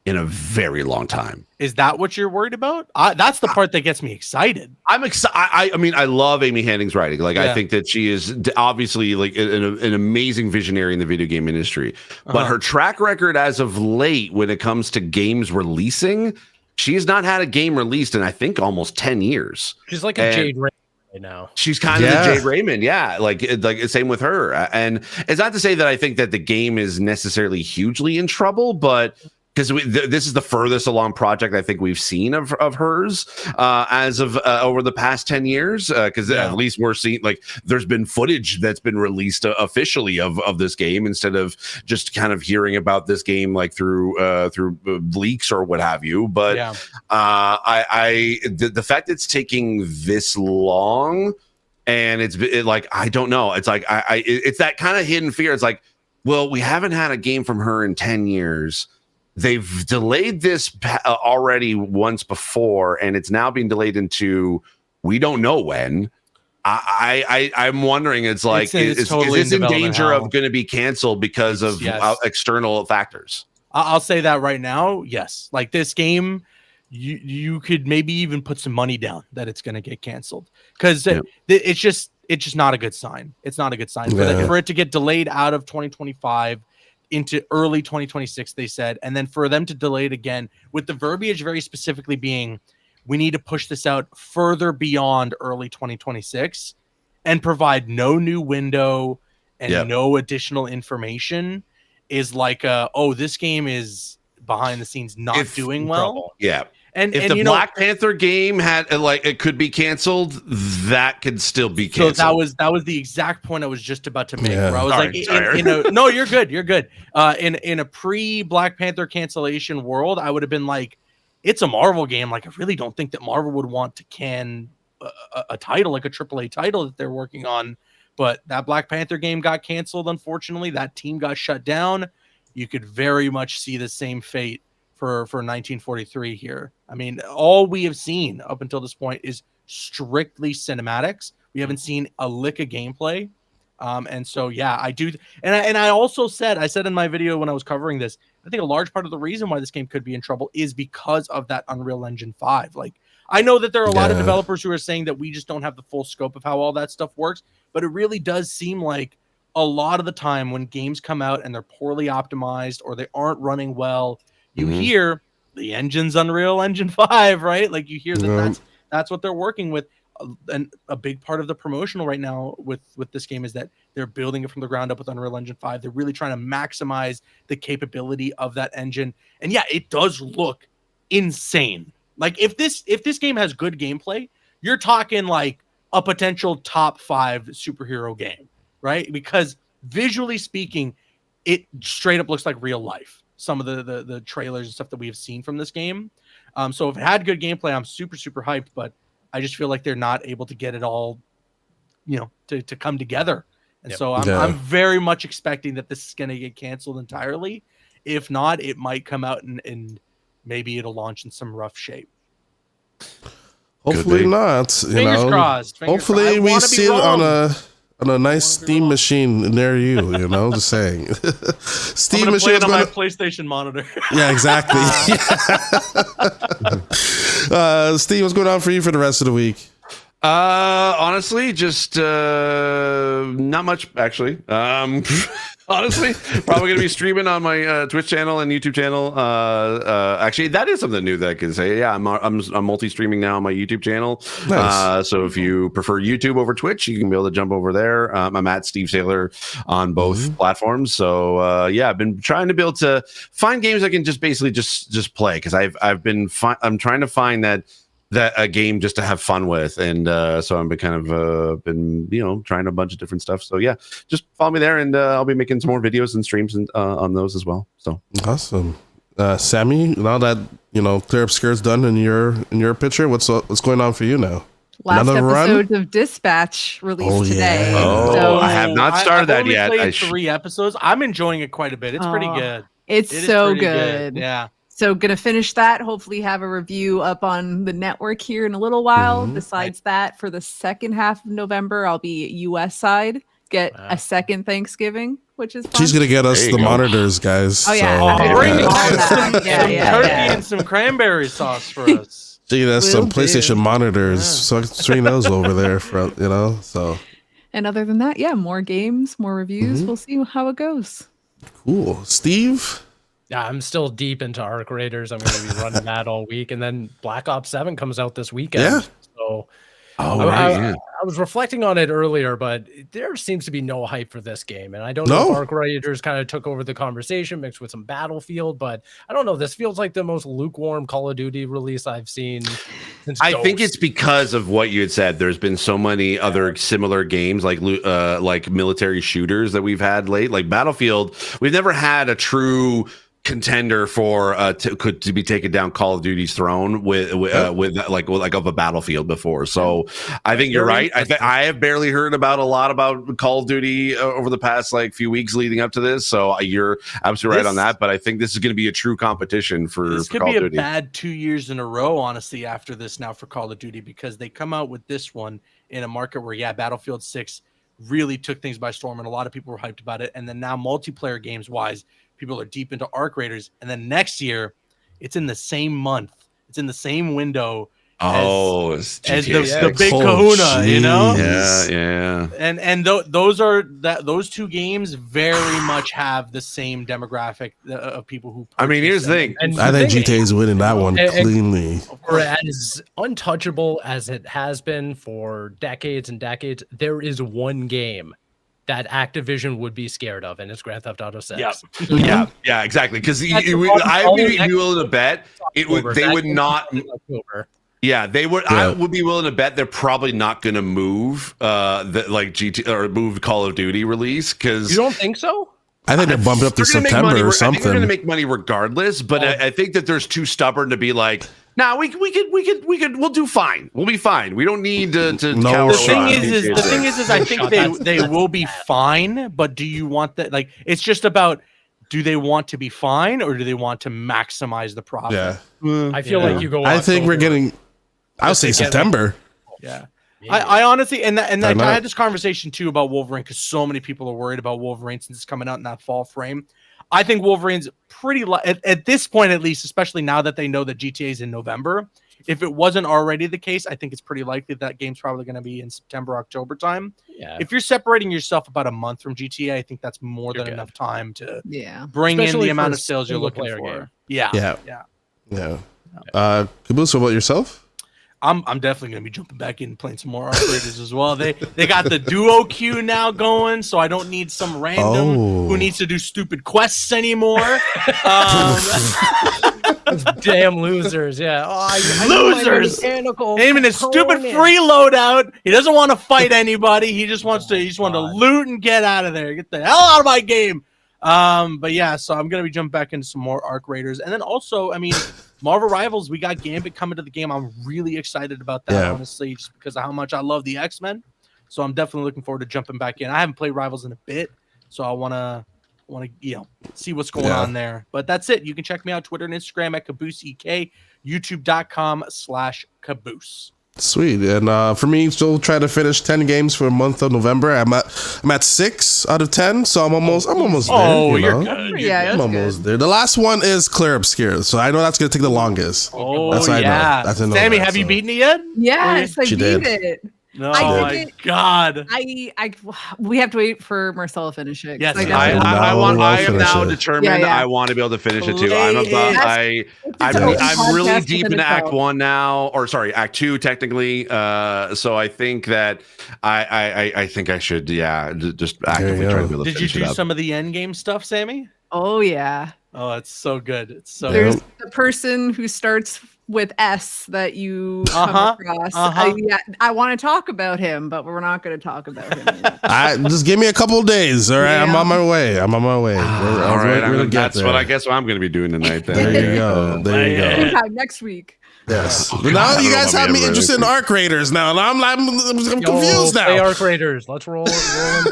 in a very long time. Is that what you're worried about? That's the part that gets me excited. I'm excited. I mean, I love Amy Hennig's writing. Like, I think that she is obviously like an amazing visionary in the video game industry. But her track record as of late, when it comes to games releasing, she's not had a game released in, I think, almost 10 years. She's like a Jade Raymond right now. She's kind of the Jade Raymond. Yeah. Like same with her. And it's not to say that I think that the game is necessarily hugely in trouble, but because this is the furthest along project I think we've seen of hers as of over the past 10 years. Because at least we're seeing, like, there's been footage that's been released officially of this game, instead of just kind of hearing about this game like through leaks or what have you. But the fact that it's taking this long, and it's like, I don't know. It's like it's that kind of hidden fear. It's like, well, we haven't had a game from her in 10 years. They've delayed this already once before, and it's now being delayed into we don't know when. I'm wondering, it's like, is this in danger of going to be canceled because of external factors? I'll say that right now. Yes. Like, this game, you could maybe even put some money down that it's going to get canceled, because it's just not a good sign. It's not a good sign for it to get delayed out of 2025 into early 2026, they said, and then for them to delay it again with the verbiage very specifically being, we need to push this out further beyond early 2026 and provide no new window and no additional information, is like, this game is behind the scenes not doing well. Yeah. And if the Black Panther game had it could be canceled, that could still be canceled. So that was the exact point I was just about to make. Where I was no, you're good. You're good. In a pre-Black Panther cancellation world, I would have been like, it's a Marvel game. Like, I really don't think that Marvel would want to can a title, like a AAA title that they're working on. But that Black Panther game got canceled, unfortunately. That team got shut down. You could very much see the same fate for 1943 here. I mean, all we have seen up until this point is strictly cinematics. We haven't seen a lick of gameplay. And so, yeah, I do. And I also said in my video when I was covering this, I think a large part of the reason why this game could be in trouble is because of that Unreal Engine 5. Like, I know that there are a lot of developers who are saying that we just don't have the full scope of how all that stuff works, but it really does seem like a lot of the time when games come out and they're poorly optimized or they aren't running well, you hear the engine's Unreal Engine 5, right? Like, you hear that that's what they're working with. And a big part of the promotional right now with this game is that they're building it from the ground up with Unreal Engine 5. They're really trying to maximize the capability of that engine. And yeah, it does look insane. Like, if this game has good gameplay, you're talking like a potential top 5 superhero game, right? Because visually speaking, it straight up looks like real life. Some of the trailers and stuff that we have seen from this game. So if it had good gameplay, I'm super, super hyped, but I just feel like they're not able to get it all, to come together. And so I'm very much expecting that this is going to get canceled entirely. If not, it might come out and maybe it'll launch in some rough shape. Hopefully not. Fingers crossed. Hopefully we see it on a nice Steam machine near you. Just saying. Steam machine on my PlayStation monitor. Yeah, exactly. Steve, what's going on for you for the rest of the week? Honestly, just not much actually. Honestly, probably gonna be streaming on my Twitch channel and YouTube channel. Actually, that is something new that I can say. Yeah, I'm multi-streaming now on my YouTube channel. Nice. So if you prefer YouTube over Twitch, you can be able to jump over there. I'm at Steve Saylor on both platforms. So I've been trying to be able to find games I can just basically just play, because I'm trying to find that a game just to have fun with, and so I've been kind of trying a bunch of different stuff. So yeah, just follow me there, and I'll be making some more videos and streams on those as well. So awesome. Sammy, now that Clear Obscure's done in your picture, what's going on for you now? Last episode of Dispatch released today. So I have not started that yet. I played 3 episodes. I'm enjoying it quite a bit. It's pretty good. It is so good. Yeah. So gonna finish that. Hopefully have a review up on the network here in a little while. Besides that, for the second half of November, I'll be US side. Get a second Thanksgiving, which is fun. She's gonna get us the monitors, guys. Oh yeah, bring some turkey and some cranberry sauce for us. She get us some PlayStation monitors, so I can string those over there for So. And other than that, more games, more reviews. We'll see how it goes. Cool, Steve. Yeah, I'm still deep into Arc Raiders. I'm going to be running that all week. And then Black Ops 7 comes out this weekend. Yeah. So I was reflecting on it earlier, but there seems to be no hype for this game. And I don't know if Arc Raiders kind of took over the conversation mixed with some Battlefield, but I don't know. This feels like the most lukewarm Call of Duty release I've seen since I Ghost. think it's because of what you had said. There's been so many other similar games like military shooters that we've had late. Like Battlefield, we've never had a true contender for to be taken down Call of Duty's throne with of a Battlefield before. So I think you're right. I have barely heard about a lot about Call of Duty over the past few weeks leading up to this. So you're absolutely right on that. But I think this is going to be a true competition for Call of Duty. This could be a bad 2 years in a row, honestly, after this now for Call of Duty, because they come out with this one in a market where Battlefield 6 really took things by storm and a lot of people were hyped about it. And then now multiplayer games wise, people are deep into Arc Raiders, and then next year, it's in the same month, it's in the same window as the big Kahuna, Yeah. And those 2 games very much have the same demographic of people who. I mean, here's the thing. I think GTA is winning that one cleanly. For as untouchable as it has been for decades and decades, there is one game that Activision would be scared of, and it's Grand Theft Auto 6. Yeah, exactly. Because That's I all would be next willing to bet they would not. October. Yeah, they would. I would be willing to bet they're probably not going to move GT or move Call of Duty release because You don't think so? I think they're bumping up to they're gonna make September money. or I think they're going to something. make money regardless. But I think that there's too stubborn to be like, nah, we'll do fine. We'll be fine. We don't need to. No The shot. thing is, I think they will be fine. But do you want that? Like, it's just about, do they want to be fine or do they want to maximize the profit? Yeah. I feel like you go. I think we're October. getting. I would say September. Yeah. I honestly, and I know. had this conversation too about Wolverine because so many people are worried about Wolverine since it's coming out in that fall frame. I think Wolverine's pretty at this point, at least, especially now that they know that GTA is in November. If it wasn't already the case, I think it's pretty likely that game's probably going to be in September, October time. Yeah. If you're separating yourself about a month from GTA, I think that's more You're than good. enough time to Yeah. bring Especially in the amount for of sales you're looking single-player for. game. Yeah. Caboose, what about yourself? I'm definitely gonna be jumping back in and playing some more operators as well. They got the duo queue now going, so I don't need some random who needs to do stupid quests anymore. Damn losers. Yeah. Oh, I Losers! Him and his stupid free loadout. He doesn't want to fight anybody. He just wants to loot and get out of there. Get the hell out of my game. But yeah, so I'm gonna be jumping back into some more Arc Raiders, and then also, I mean, Marvel Rivals. We got Gambit coming to the game. I'm really excited about that, honestly, just because of how much I love the X-Men. So I'm definitely looking forward to jumping back in. I haven't played Rivals in a bit, so I wanna see what's going on there. But that's it. You can check me out Twitter and Instagram at CabooseEK, YouTube.com/Caboose. Sweet. And for me, still try to finish 10 games for a month of November. I'm at 6 out of 10, so I'm almost there. Oh, you you're know? good. Yeah, I'm that's almost good. there. The last one is Clear Obscure, so I know that's gonna take the longest. Oh, That's what I know. yeah. That's I know Sammy, that, have you so. beaten it yet? Yes, I She beat did. it. No, I my did it. God. We have to wait for Marcella to finish it. Yes, I I am now finish it. determined. Yeah, yeah. I want to be able to finish it too. Please. I'm really Podcast deep within in Act itself. 1 now, or sorry, Act 2 technically. So I think that I think I should just actively try to be able to Did you finish it do up. some of the end game stuff, Sammy? Oh yeah. Oh, it's so good. It's so There's good. the person who starts with S that you Uh-huh, come across. uh-huh. I want to talk about him, but we're not going to talk about him yet. Just give me a couple of days. All right, I'm Yeah. on my way. All right, that's there. what I guess I'm going to be doing tonight. Then. There you go. There you go. Anytime next week. Yes. Oh, But God, I now you don't guys know if have I'll me be able to interested in do it. Arc Raiders now. I'm confused Play now. Arc Raiders. Let's roll in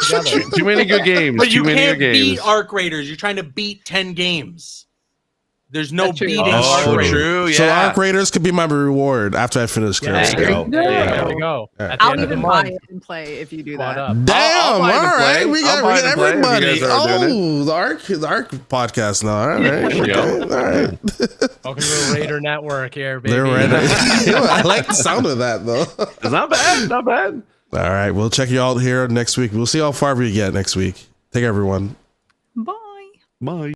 together. Too many good games. But you Too many can't good games. beat Arc Raiders. You're trying to beat 10 games. There's no That's true. beating That's Arc true. Raiders. True. So Yeah. Arc Raiders could be my reward after I finish Clear Yeah, Obscure. There you go. There we go. At the I'll end of the even buy month. it and play if you do Squad that. up. Damn! I'll buy it all and right, play. we I'll got buy it and play if you everybody. guys are doing Oh, the Arc podcast now. All right, There you go. all right. Welcome to the Raider Network here, baby. They're right. I like the sound of that though. It's not bad. Not bad. All right, we'll check you out here next week. We'll see how far we get next week. Take care, everyone. Bye. Bye.